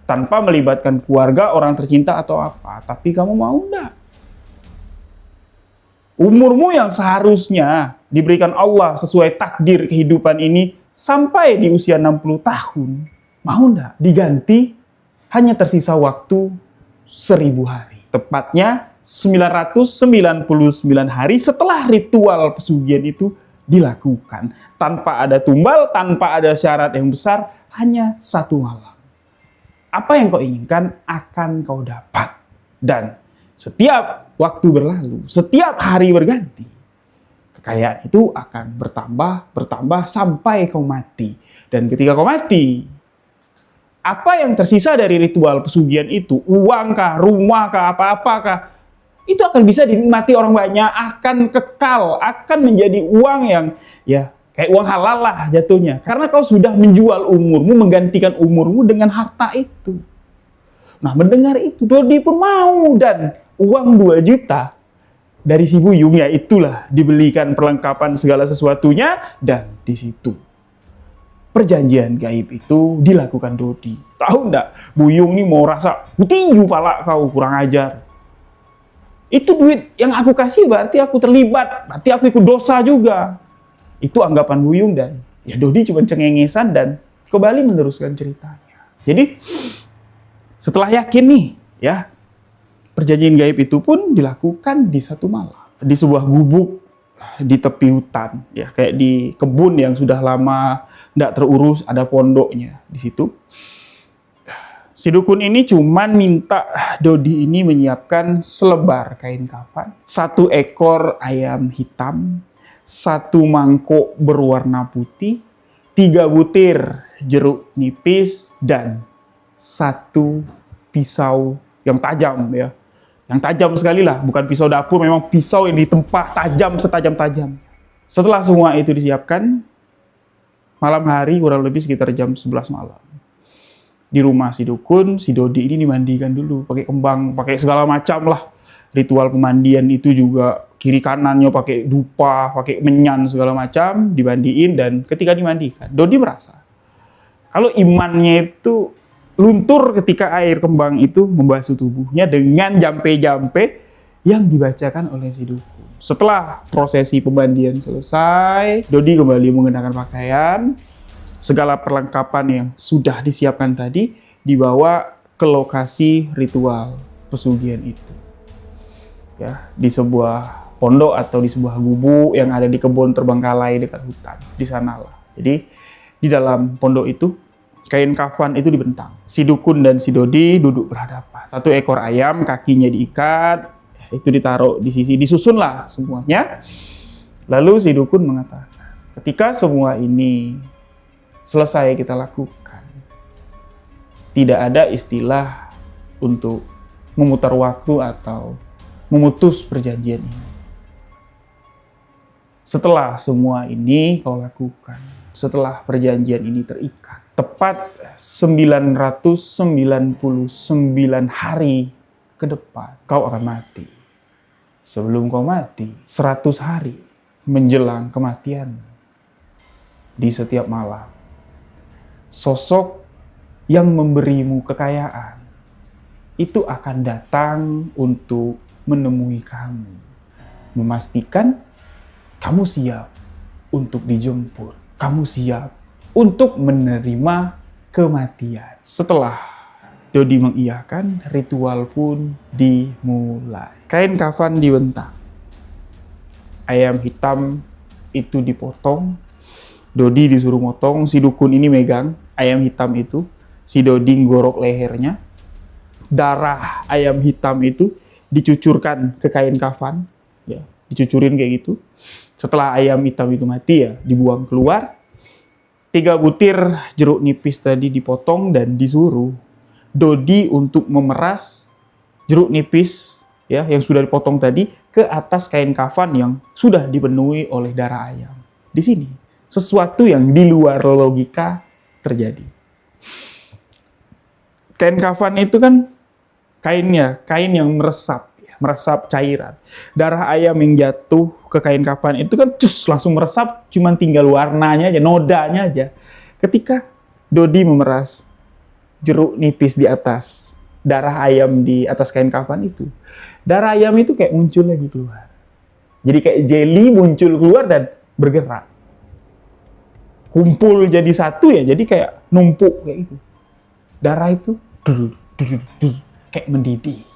tanpa melibatkan keluarga, orang tercinta atau apa. Tapi kamu mau enggak? Umurmu yang seharusnya diberikan Allah sesuai takdir kehidupan ini sampai di usia 60 tahun, mau enggak diganti hanya tersisa waktu 1000 hari. Tepatnya 999 hari setelah ritual pesugihan itu dilakukan. Tanpa ada tumbal, tanpa ada syarat yang besar, hanya 1 malam. Apa yang kau inginkan akan kau dapat. Dan setiap waktu berlalu, setiap hari berganti, kekayaan itu akan bertambah sampai kau mati. Dan ketika kau mati, apa yang tersisa dari ritual pesugihan itu, uang kah, rumah kah, apa-apa kah, itu akan bisa dinikmati orang banyak, akan kekal, akan menjadi uang yang ya kayak uang halal lah jatuhnya. Karena kau sudah menjual umurmu, menggantikan umurmu dengan harta itu. Nah, mendengar itu, Dodi pun mau, dan uang 2 juta dari si Buyung, ya itulah dibelikan perlengkapan segala sesuatunya, dan di situ perjanjian gaib itu dilakukan Dodi. Tahu enggak, Buyung nih mau rasa tinju pala kau, kurang ajar. Itu duit yang aku kasih berarti aku terlibat, berarti aku ikut dosa juga. Itu anggapan Buyung, dan ya Dodi cuma cengengesan dan kembali meneruskan ceritanya. Jadi setelah yakin nih, ya perjanjian gaib itu pun dilakukan di 1 malam di sebuah gubuk di tepi hutan, ya kayak di kebun yang sudah lama tidak terurus, ada pondoknya di situ. Si dukun ini cuman minta Dodi ini menyiapkan selebar kain kafan, 1 ekor ayam hitam, 1 mangkok berwarna putih, 3 butir jeruk nipis, dan 1 pisau yang tajam, ya. Yang tajam sekali lah, bukan pisau dapur, memang pisau yang ditempa tajam setajam-tajam. Setelah semua itu disiapkan, malam hari kurang lebih sekitar jam 11 malam. Di rumah si dukun, si Dodi ini dimandikan dulu, pakai kembang, pakai segala macam lah. Ritual pemandian itu juga kiri kanannya pakai dupa, pakai menyan segala macam, dimandiin, dan ketika dimandikan, Dodi merasa kalau imannya itu luntur ketika air kembang itu membasuh tubuhnya dengan jampe-jampe yang dibacakan oleh si dukun. Setelah prosesi pemandian selesai, Dodi kembali mengenakan pakaian, segala perlengkapan yang sudah disiapkan tadi dibawa ke lokasi ritual pesugihan itu. Ya, di sebuah pondok atau di sebuah gubuk yang ada di kebun terbengkalai dekat hutan. Di sanalah. Jadi di dalam pondok itu kain kafan itu dibentang. Si dukun dan si Dodi duduk berhadapan. 1 ekor ayam, kakinya diikat, itu ditaruh di sisi, disusunlah semuanya. Lalu si dukun mengatakan, ketika semua ini selesai kita lakukan, tidak ada istilah untuk memutar waktu atau memutus perjanjian ini. Setelah semua ini kau lakukan, setelah perjanjian ini terikat, tepat 999 hari ke depan, kau akan mati. Sebelum kau mati, 100 hari menjelang kematian. Di setiap malam, sosok yang memberimu kekayaan itu akan datang untuk menemui kamu, memastikan kamu siap untuk dijemput, kamu siap untuk menerima kematian. Setelah Dodi mengiyakan, ritual pun dimulai. Kain kafan dibentang, ayam hitam itu dipotong, Dodi disuruh motong, si dukun ini megang ayam hitam itu, si Dodi gorok lehernya, darah ayam hitam itu dicucurkan ke kain kafan, ya, dicucurin kayak gitu. Setelah ayam hitam itu mati ya, dibuang keluar. 3 butir jeruk nipis tadi dipotong dan disuruh Dodi untuk memeras jeruk nipis ya yang sudah dipotong tadi ke atas kain kafan yang sudah dipenuhi oleh darah ayam. Di sini sesuatu yang di luar logika terjadi. Kain kafan itu kan kain yang meresap cairan. Darah ayam yang jatuh ke kain kafan itu kan langsung meresap, cuman tinggal warnanya aja, nodanya aja. Ketika Dodi memeras jeruk nipis di atas darah ayam di atas kain kafan itu, darah ayam itu kayak muncul lagi keluar. Jadi kayak jelly muncul keluar dan bergerak. Kumpul jadi satu ya, jadi kayak numpuk kayak gitu. Darah itu kayak mendidih.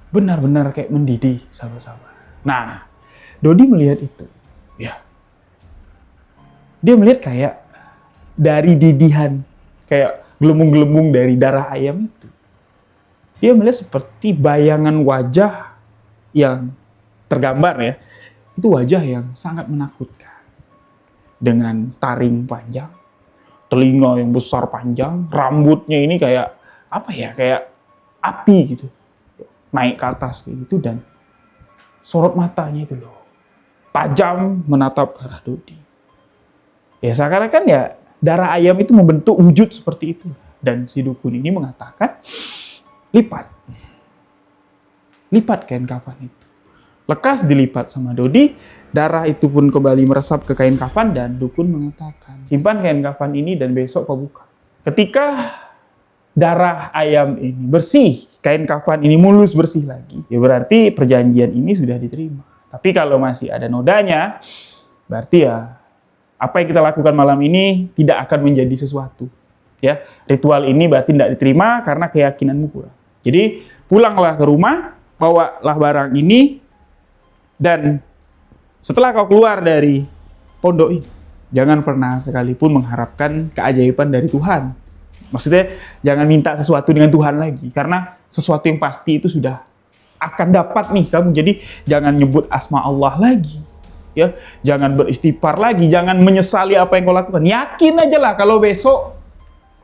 Benar-benar kayak mendidih, sahabat-sahabat. Nah, Dodi melihat itu. Ya. Dia melihat kayak dari didihan, kayak gelembung-gelembung dari darah ayam itu. Dia melihat seperti bayangan wajah yang tergambar ya. Itu wajah yang sangat menakutkan. Dengan taring panjang, telinga yang besar panjang, rambutnya ini kayak apa ya? Kayak api gitu. Naik ke atas kayak gitu, dan sorot matanya itu loh tajam menatap ke arah Dodi. Ya seakan-akan ya darah ayam itu membentuk wujud seperti itu, dan si dukun ini mengatakan lipat kain kafan itu. Lekas dilipat sama Dodi, darah itu pun kembali meresap ke kain kafan, dan dukun mengatakan simpan kain kafan ini dan besok kau buka. Ketika darah ayam ini bersih, kain kafan ini mulus bersih lagi, ya berarti perjanjian ini sudah diterima. Tapi kalau masih ada nodanya, berarti ya apa yang kita lakukan malam ini tidak akan menjadi sesuatu. Ya, ritual ini berarti tidak diterima karena keyakinanmu kurang. Jadi pulanglah ke rumah, bawalah barang ini, dan setelah kau keluar dari pondok ini, jangan pernah sekalipun mengharapkan keajaiban dari Tuhan. Maksudnya jangan minta sesuatu dengan Tuhan lagi, karena sesuatu yang pasti itu sudah akan dapat nih kamu. Jadi jangan nyebut asma Allah lagi, ya. Jangan beristighfar lagi, jangan menyesali apa yang kau lakukan. Yakin aja lah kalau besok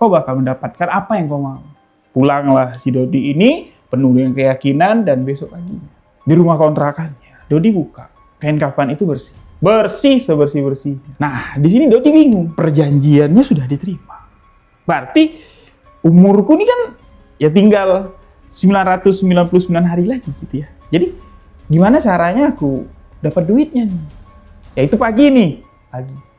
kau bakal mendapatkan apa yang kau mau. Pulanglah si Dodi ini penuh dengan keyakinan, dan besok pagi di rumah kontrakannya Dodi buka, kain kafan itu bersih sebersih-bersihnya. Nah, di sini Dodi bingung, perjanjiannya sudah diterima. Berarti umurku ini kan ya tinggal 999 hari lagi gitu ya. Jadi gimana caranya aku dapat duitnya nih? Ya itu pagi nih.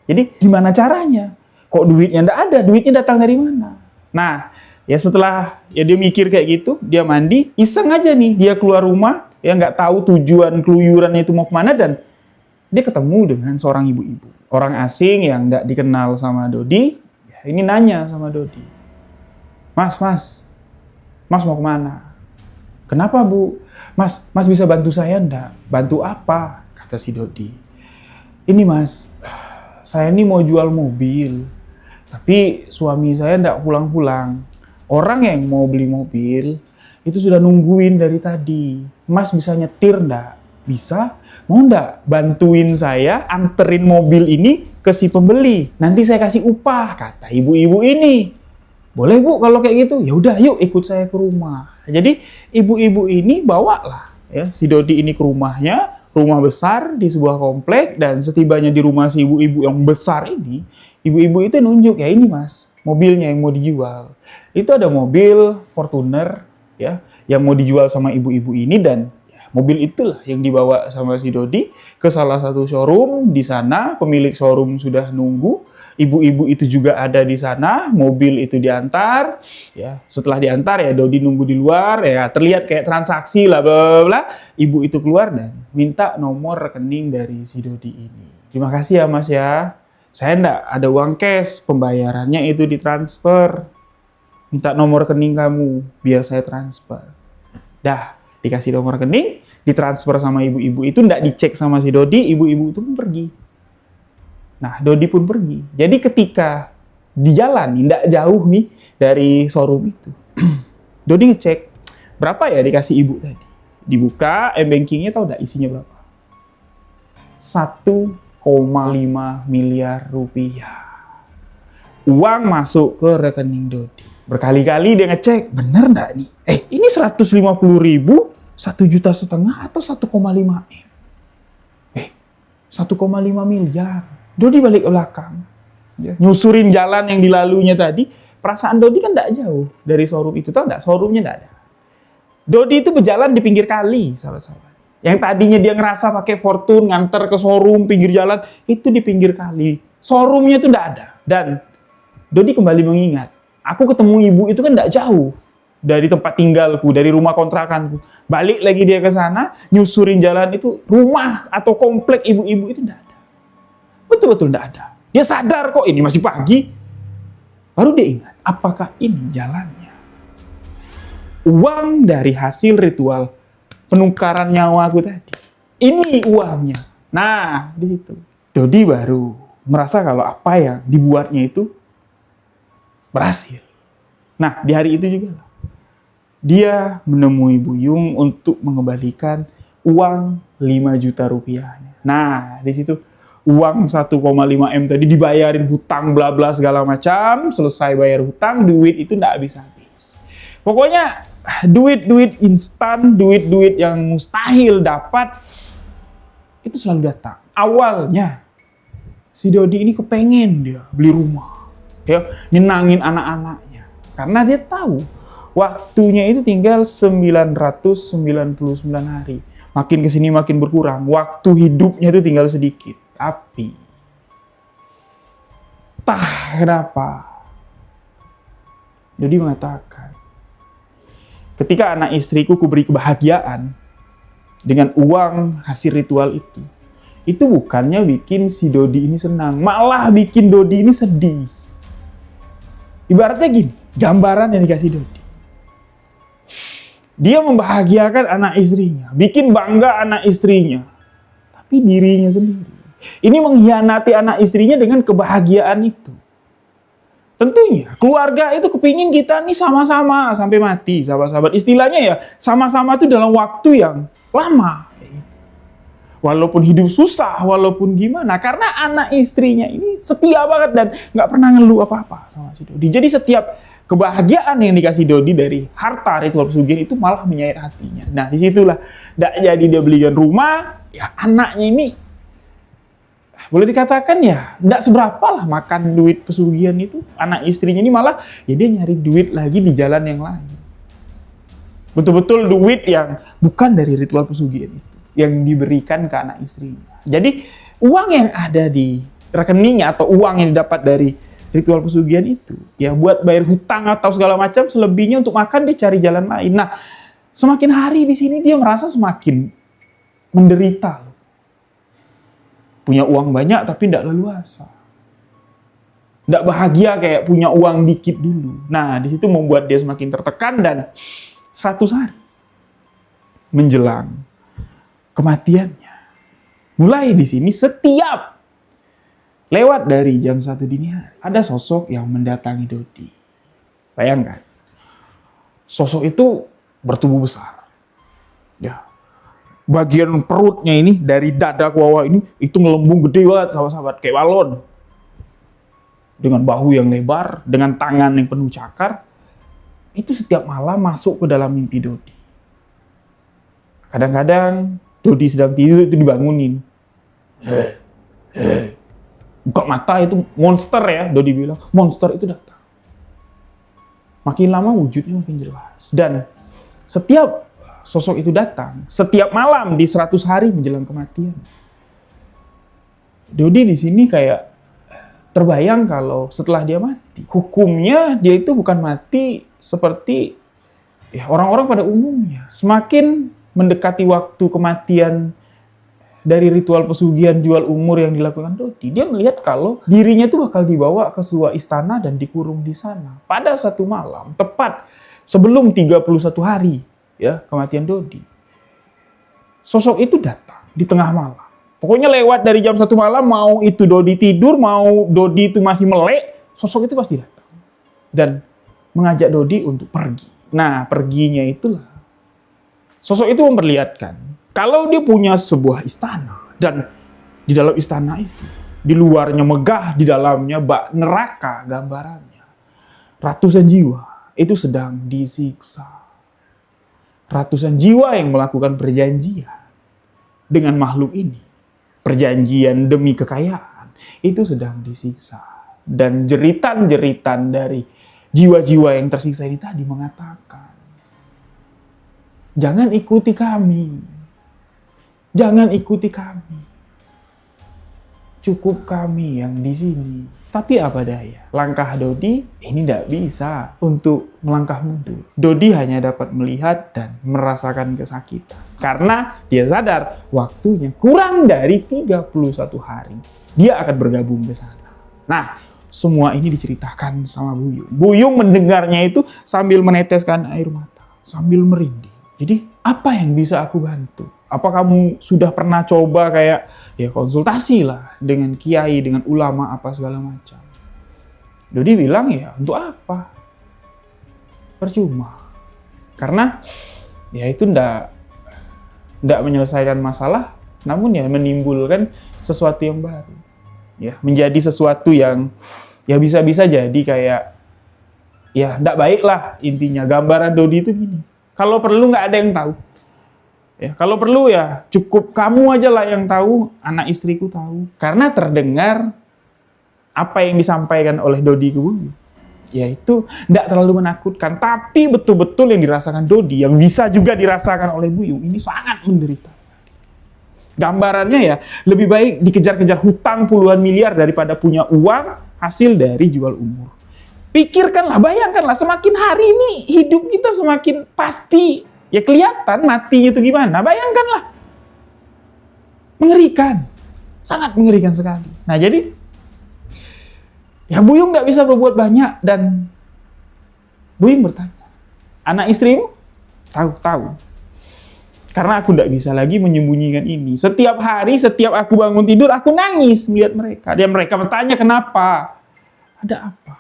Jadi gimana caranya? Kok duitnya nggak ada? Duitnya datang dari mana? Nah, ya setelah ya dia mikir kayak gitu, dia mandi, iseng aja nih dia keluar rumah, ya nggak tahu tujuan keluyurannya itu mau kemana, dan dia ketemu dengan seorang ibu-ibu. Orang asing yang nggak dikenal sama Dodi. Ini nanya sama Dodi, Mas mau kemana? Kenapa Bu? Mas bisa bantu saya enggak? Bantu apa? Kata si Dodi. Ini Mas, saya ini mau jual mobil, tapi suami saya enggak pulang-pulang. Orang yang mau beli mobil itu sudah nungguin dari tadi. Mas bisa nyetir enggak? Bisa? Mau enggak bantuin saya anterin mobil ini ke si pembeli? Nanti saya kasih upah, kata ibu-ibu ini. Boleh Bu, kalau kayak gitu, ya udah yuk ikut saya ke rumah. Jadi ibu-ibu ini bawalah ya si Dodi ini ke rumahnya, rumah besar di sebuah komplek, dan setibanya di rumah si ibu-ibu yang besar ini, ibu-ibu itu nunjuk, ya ini Mas, mobilnya yang mau dijual. Itu ada mobil Fortuner ya yang mau dijual sama ibu-ibu ini, dan ya, mobil itulah yang dibawa sama si Dodi ke salah satu showroom. Di sana pemilik showroom sudah nunggu, ibu-ibu itu juga ada di sana, mobil itu diantar ya. Setelah diantar ya Dodi nunggu di luar ya, terlihat kayak transaksi lah bla bla bla. Ibu itu keluar dan minta nomor rekening dari si Dodi ini. Terima kasih ya Mas ya, saya enggak ada uang cash, pembayarannya itu ditransfer. Minta nomor rekening kamu biar saya transfer. Dah, dikasih nomor rekening, ditransfer sama ibu-ibu itu, nggak dicek sama si Dodi, ibu-ibu itu pun pergi. Nah, Dodi pun pergi. Jadi ketika di jalan, nggak jauh nih dari showroom itu, Dodi ngecek, berapa ya dikasih ibu tadi? Dibuka, m-bankingnya tahu nggak isinya berapa? 1,5 miliar rupiah. Uang masuk ke rekening Dodi. Berkali-kali dia ngecek, bener nggak nih? Ini 150.000, 1,5 juta atau 1,5 M? 1,5 miliar. Dodi balik ke belakang. Ya, nyusurin jalan yang dilaluinya tadi. Perasaan Dodi kan nggak jauh dari showroom itu. Tahu nggak? Showroomnya nggak ada. Dodi itu berjalan di pinggir kali, sahabat-sahabat. Yang tadinya dia ngerasa pakai Fortune, nganter ke showroom, pinggir jalan, itu di pinggir kali. Showroomnya itu nggak ada. Dan Dodi kembali mengingat, aku ketemu ibu itu kan nggak jauh dari tempat tinggalku, dari rumah kontrakanku. Balik lagi dia ke sana, nyusurin jalan itu, rumah atau komplek ibu-ibu itu nggak ada. Betul-betul nggak ada. Dia sadar kok ini masih pagi. Baru dia ingat, apakah ini jalannya? Uang dari hasil ritual penukaran nyawaku tadi. Ini uangnya. Nah, di situ Dodi baru merasa kalau apa yang dibuatnya itu berhasil. Nah, di hari itu juga dia menemui Buyung untuk mengembalikan uang 5 juta rupiahnya. Nah, di situ uang 1,5 M tadi dibayarin hutang bla bla segala macam, selesai bayar hutang, duit itu nggak habis-habis. Pokoknya duit-duit instan, duit-duit yang mustahil dapat itu selalu datang. Awalnya si Dodi ini kepengen dia beli rumah. Ya, nyenangin anak-anaknya. Karena dia tahu waktunya itu tinggal 999 hari. Makin kesini makin berkurang. Waktu hidupnya itu tinggal sedikit. Tapi entah kenapa Dodi mengatakan, ketika anak istriku kuberi kebahagiaan dengan uang hasil ritual itu bukannya bikin si Dodi ini senang, malah bikin Dodi ini sedih. Ibaratnya gini, gambaran yang dikasih Dodi. Dia membahagiakan anak istrinya, bikin bangga anak istrinya, tapi dirinya sendiri. Ini mengkhianati anak istrinya dengan kebahagiaan itu. Tentunya keluarga itu kepingin kita nih sama-sama sampai mati, sahabat-sahabat. Istilahnya ya sama-sama itu dalam waktu yang lama. Walaupun hidup susah, walaupun gimana, karena anak istrinya ini setia banget dan nggak pernah ngeluh apa-apa sama si Dodi. Jadi setiap kebahagiaan yang dikasih Dodi dari harta ritual pesugihan itu malah menyayat hatinya. Nah, disitulah nggak jadi dia belikan rumah, ya anaknya ini boleh dikatakan ya nggak seberapa lah makan duit pesugihan itu. Anak istrinya ini malah ya dia nyari duit lagi di jalan yang lain. Betul-betul duit yang bukan dari ritual pesugihan itu, yang diberikan ke anak istrinya. Jadi uang yang ada di rekeningnya atau uang yang didapat dari ritual pesugihan itu ya buat bayar hutang atau segala macam, selebihnya untuk makan dia cari jalan lain. Nah, semakin hari di sini dia merasa semakin menderita. Punya uang banyak tapi tidak leluasa. Tidak bahagia kayak punya uang dikit dulu. Nah, di situ membuat dia semakin tertekan, dan 100 hari menjelang kematiannya, mulai di sini setiap lewat dari jam 1 dini hari ada sosok yang mendatangi Dodi. Bayangkan, sosok itu bertubuh besar. Ya, bagian perutnya ini dari dada ke bawah ini itu ngelembung gede banget, sahabat-sahabat, kayak balon. dengan bahu yang lebar, dengan tangan yang penuh cakar, itu setiap malam masuk ke dalam mimpi Dodi. Kadang-kadang Dodi sedang tidur itu dibangunin. Buka mata, itu monster ya, Dodi bilang. Monster itu datang. Makin lama wujudnya makin jelas. Dan setiap sosok itu datang, setiap malam di 100 hari menjelang kematian. Dodi di sini kayak terbayang kalau setelah dia mati, hukumnya dia itu bukan mati seperti ya orang-orang pada umumnya. Semakin mendekati waktu kematian dari ritual pesugihan jual umur yang dilakukan Dodi, dia melihat kalau dirinya itu bakal dibawa ke sebuah istana dan dikurung di sana. Pada satu malam, tepat sebelum 31 hari ya kematian Dodi, sosok itu datang di tengah malam. Pokoknya lewat dari jam 1 malam, mau itu Dodi tidur, mau Dodi itu masih melek, sosok itu pasti datang dan mengajak Dodi untuk pergi. Nah, perginya itulah sosok itu memperlihatkan kalau dia punya sebuah istana, dan di dalam istana itu, di luarnya megah, di dalamnya bak neraka gambarannya. Ratusan jiwa itu sedang disiksa. Ratusan jiwa yang melakukan perjanjian dengan makhluk ini. Perjanjian demi kekayaan, itu sedang disiksa. Dan jeritan-jeritan dari jiwa-jiwa yang tersiksa ini tadi mengatakan, jangan ikuti kami. Jangan ikuti kami. Cukup kami yang di sini. Tapi apa daya, langkah Dodi ini tidak bisa untuk melangkah mundur. Dodi hanya dapat melihat dan merasakan kesakitan. Karena dia sadar waktunya kurang dari 31 hari. Dia akan bergabung ke sana. Nah, semua ini diceritakan sama Buyung. Buyung mendengarnya itu sambil meneteskan air mata, sambil merinding. Jadi, apa yang bisa aku bantu? Apa kamu sudah pernah coba kayak ya konsultasi lah dengan kiai, dengan ulama apa segala macam? Dodi bilang ya untuk apa? Percuma. Karena ya itu ndak menyelesaikan masalah, namun ya menimbulkan sesuatu yang baru. Ya, menjadi sesuatu yang ya bisa-bisa jadi kayak ya ndak baik lah intinya. Gambaran Dodi itu gini. Kalau perlu nggak ada yang tahu. Ya, kalau perlu ya cukup kamu aja lah yang tahu, anak istriku tahu. Karena terdengar apa yang disampaikan oleh Dodi ke Buyung, yaitu tidak terlalu menakutkan, tapi betul-betul yang dirasakan Dodi, yang bisa juga dirasakan oleh Buyung, ini sangat menderita. Gambarannya ya, lebih baik dikejar-kejar hutang puluhan miliar daripada punya uang hasil dari jual umur. Pikirkanlah, bayangkanlah, semakin hari ini hidup kita semakin pasti ya kelihatan matinya itu gimana. Bayangkanlah. Mengerikan. Sangat mengerikan sekali. Nah jadi, ya Buyung tidak bisa berbuat banyak dan Buyung bertanya, anak istrimu? Tahu. Karena aku tidak bisa lagi menyembunyikan ini. Setiap hari, setiap aku bangun tidur, aku nangis melihat mereka. Dan mereka bertanya kenapa? Ada apa?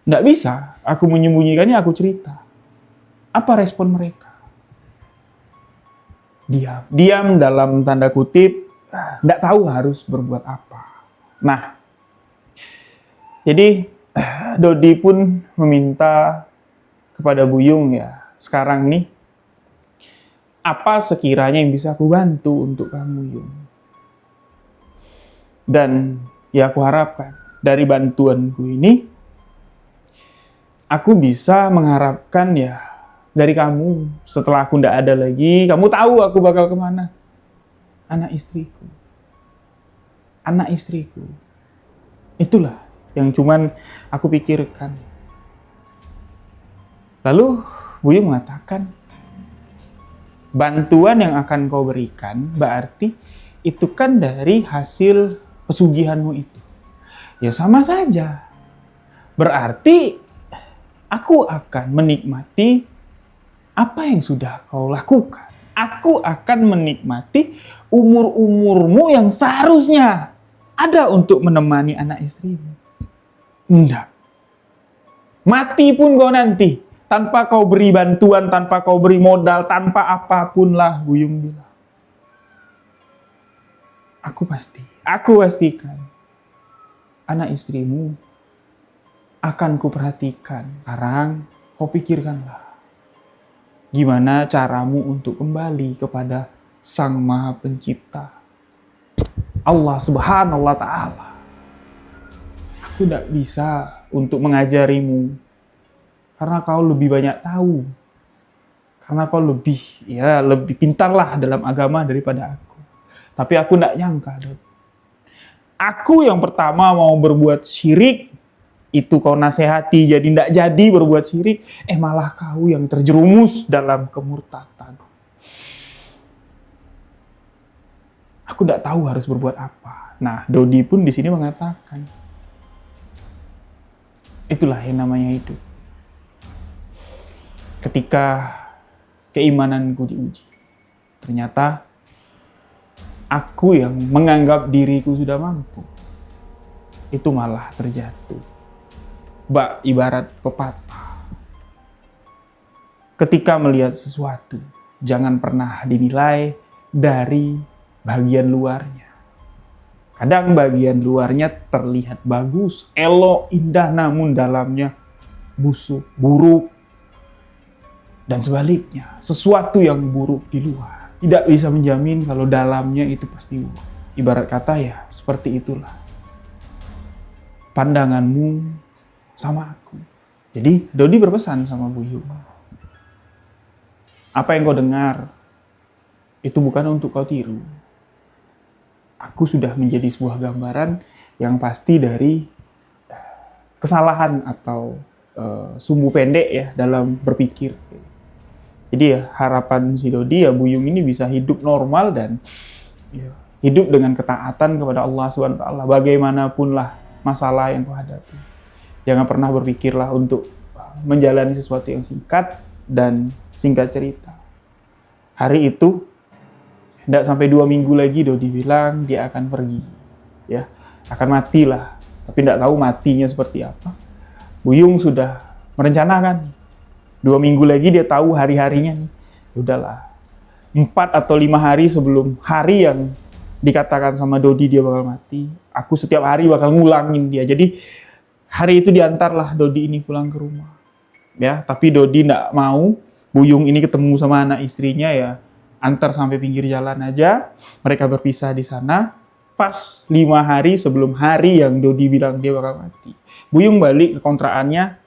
Tidak bisa aku menyembunyikannya, aku cerita. Apa respon mereka? Diam dalam tanda kutip, tidak tahu harus berbuat apa. Nah, jadi Dodi pun meminta kepada Buyung ya, sekarang nih, apa sekiranya yang bisa aku bantu untuk kamu, Yung? Dan ya aku harapkan dari bantuanku ini, aku bisa mengharapkan ya dari kamu, setelah aku tidak ada lagi, kamu tahu aku bakal kemana. Anak istriku. Anak istriku. Itulah yang cuman aku pikirkan. Lalu Buyung mengatakan, bantuan yang akan kau berikan berarti itu kan dari hasil pesugihanmu itu. Ya sama saja. Berarti aku akan menikmati apa yang sudah kau lakukan. Aku akan menikmati umur-umurmu yang seharusnya ada untuk menemani anak istrimu. Enggak. Mati pun kau nanti. Tanpa kau beri bantuan, tanpa kau beri modal, tanpa apapun lah, Buyung bilang. Aku pastikan. anak istrimu akan kuperhatikan. Sekarang kau pikirkanlah, gimana caramu untuk kembali kepada Sang Maha Pencipta, Allah Subhanahu wa Ta'ala. Aku tidak bisa untuk mengajarimu karena kau lebih banyak tahu, karena kau lebih pintarlah dalam agama daripada aku. Tapi aku tidak nyangka, aku yang pertama mau berbuat syirik, itu kau nasihati jadi tidak jadi berbuat syirik, malah kau yang terjerumus dalam kemurtatan. Aku tidak tahu harus berbuat apa. Nah, Dodi pun di sini mengatakan, itulah yang namanya hidup. Ketika keimananku diuji, ternyata aku yang menganggap diriku sudah mampu, itu malah terjatuh. Ibarat pepatah, ketika melihat sesuatu, jangan pernah dinilai dari bagian luarnya. Kadang bagian luarnya terlihat bagus, elok, indah, namun dalamnya busuk, buruk. Dan sebaliknya, sesuatu yang buruk di luar tidak bisa menjamin kalau dalamnya itu pasti buruk. Ibarat kata ya, seperti itulah pandanganmu sama aku. Jadi Dodi berpesan sama Buyung, apa yang kau dengar itu bukan untuk kau tiru. Aku sudah menjadi sebuah gambaran yang pasti dari kesalahan atau sumbu pendek ya dalam berpikir. Jadi ya harapan si Dodi ya Buyung ini bisa hidup normal dan hidup dengan ketaatan kepada Allah Subhanahu wa Ta'ala. Bagaimanapun lah masalah yang kau hadapi, jangan pernah berpikirlah untuk menjalani sesuatu yang singkat. Dan singkat cerita, hari itu tidak sampai 2 minggu lagi Dodi bilang dia akan pergi, ya akan matilah. Tapi tidak tahu matinya seperti apa. Buyung sudah merencanakan 2 minggu lagi dia tahu hari-harinya nih. Udahlah, 4 atau 5 hari sebelum hari yang dikatakan sama Dodi dia bakal mati, aku setiap hari bakal ngulangin dia. Jadi hari itu diantarlah Dodi ini pulang ke rumah. Ya, tapi Dodi tidak mau Buyung ini ketemu sama anak istrinya, ya antar sampai pinggir jalan aja. Mereka berpisah di sana pas 5 hari sebelum hari yang Dodi bilang dia bakal mati. Buyung balik ke kontrakannya,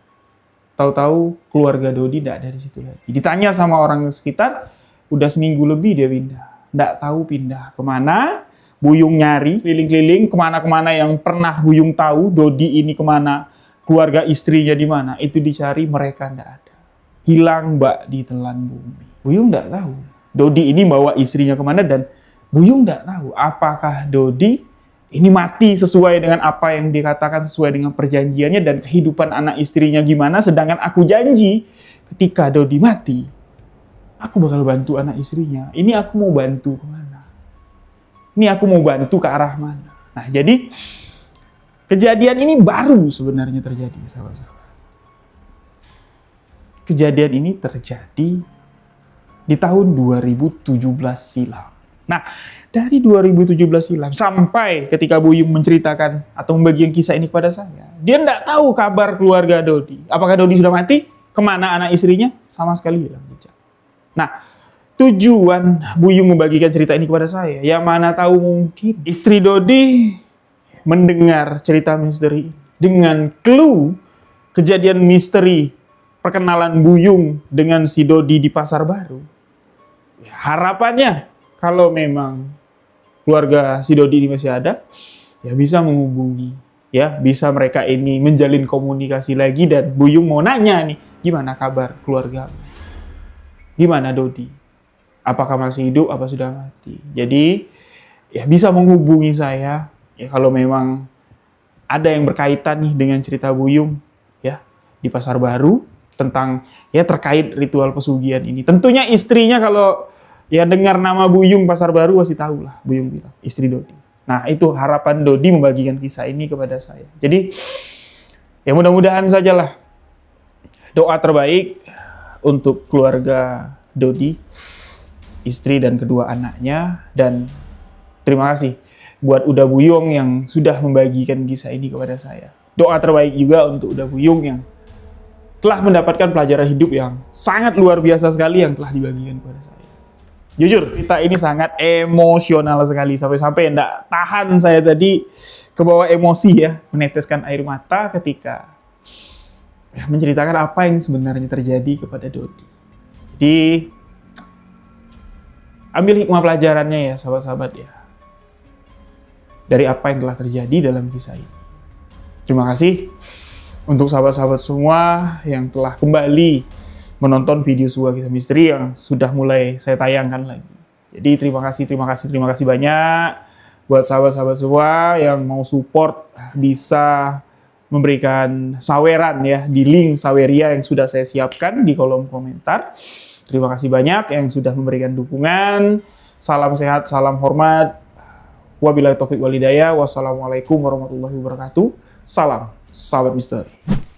tahu-tahu keluarga Dodi tidak ada di situ lagi. Ditanya sama orang sekitar, udah seminggu lebih dia pindah. Tidak tahu pindah kemana. Buyung nyari keliling-keliling kemana-kemana yang pernah Buyung tahu Dodi ini kemana, keluarga istrinya di mana, itu dicari, mereka tidak ada. Hilang di telan bumi. Buyung tidak tahu Dodi ini bawa istrinya kemana, dan Buyung tidak tahu apakah Dodi ini mati sesuai dengan apa yang dikatakan, sesuai dengan perjanjiannya, dan kehidupan anak istrinya gimana. Sedangkan aku janji ketika Dodi mati, aku bakal bantu anak istrinya. Ini aku mau bantu kemana? Ini aku mau bantu ke arah mana? Nah, jadi kejadian ini baru sebenarnya terjadi, sahabat-sahabat. Kejadian ini terjadi di tahun 2017 silam. Nah, dari 2017 silam sampai ketika Buyung menceritakan atau membagikan kisah ini kepada saya, dia tidak tahu kabar keluarga Dodi. Apakah Dodi sudah mati? Kemana anak istrinya? Sama sekali hilang jejak. Nah, tujuan Buyung membagikan cerita ini kepada saya, ya mana tahu mungkin istri Dodi mendengar cerita misteri dengan clue kejadian misteri perkenalan Buyung dengan si Dodi di Pasar Baru. Ya, harapannya kalau memang keluarga si Dodi ini masih ada, ya bisa menghubungi, ya bisa mereka ini menjalin komunikasi lagi. Dan Buyung mau nanya nih, gimana kabar keluarga? Gimana Dodi? Apakah masih hidup? Apa sudah mati? Jadi ya bisa menghubungi saya. Ya kalau memang ada yang berkaitan nih dengan cerita Buyung, ya di Pasar Baru tentang ya terkait ritual pesugihan ini. Tentunya istrinya kalau ya dengar nama Buyung Pasar Baru pasti tahu lah, Buyung bilang istri Dodi. Nah, itu harapan Dodi membagikan kisah ini kepada saya. Jadi ya mudah-mudahan sajalah doa terbaik untuk keluarga Dodi, istri dan kedua anaknya. Dan terima kasih buat Uda Buyung yang sudah membagikan kisah ini kepada saya. Doa terbaik juga untuk Uda Buyung yang telah mendapatkan pelajaran hidup yang sangat luar biasa sekali yang telah dibagikan kepada saya. Jujur, cerita ini sangat emosional sekali. Sampai-sampai enggak tahan saya tadi kebawa emosi ya. Meneteskan air mata ketika menceritakan apa yang sebenarnya terjadi kepada Dodi. Jadi, ambil hikmah pelajarannya ya sahabat-sahabat ya. Dari apa yang telah terjadi dalam kisah ini. Terima kasih untuk sahabat-sahabat semua yang telah kembali menonton video sebuah kisah misteri yang sudah mulai saya tayangkan lagi. Jadi terima kasih banyak buat sahabat-sahabat semua yang mau support, bisa memberikan saweran ya di link Saweria yang sudah saya siapkan di kolom komentar. Terima kasih banyak yang sudah memberikan dukungan. Salam sehat, salam hormat. Wabillahi taufiq wal hidayah. Wassalamualaikum warahmatullahi wabarakatuh. Salam sahabat misteri.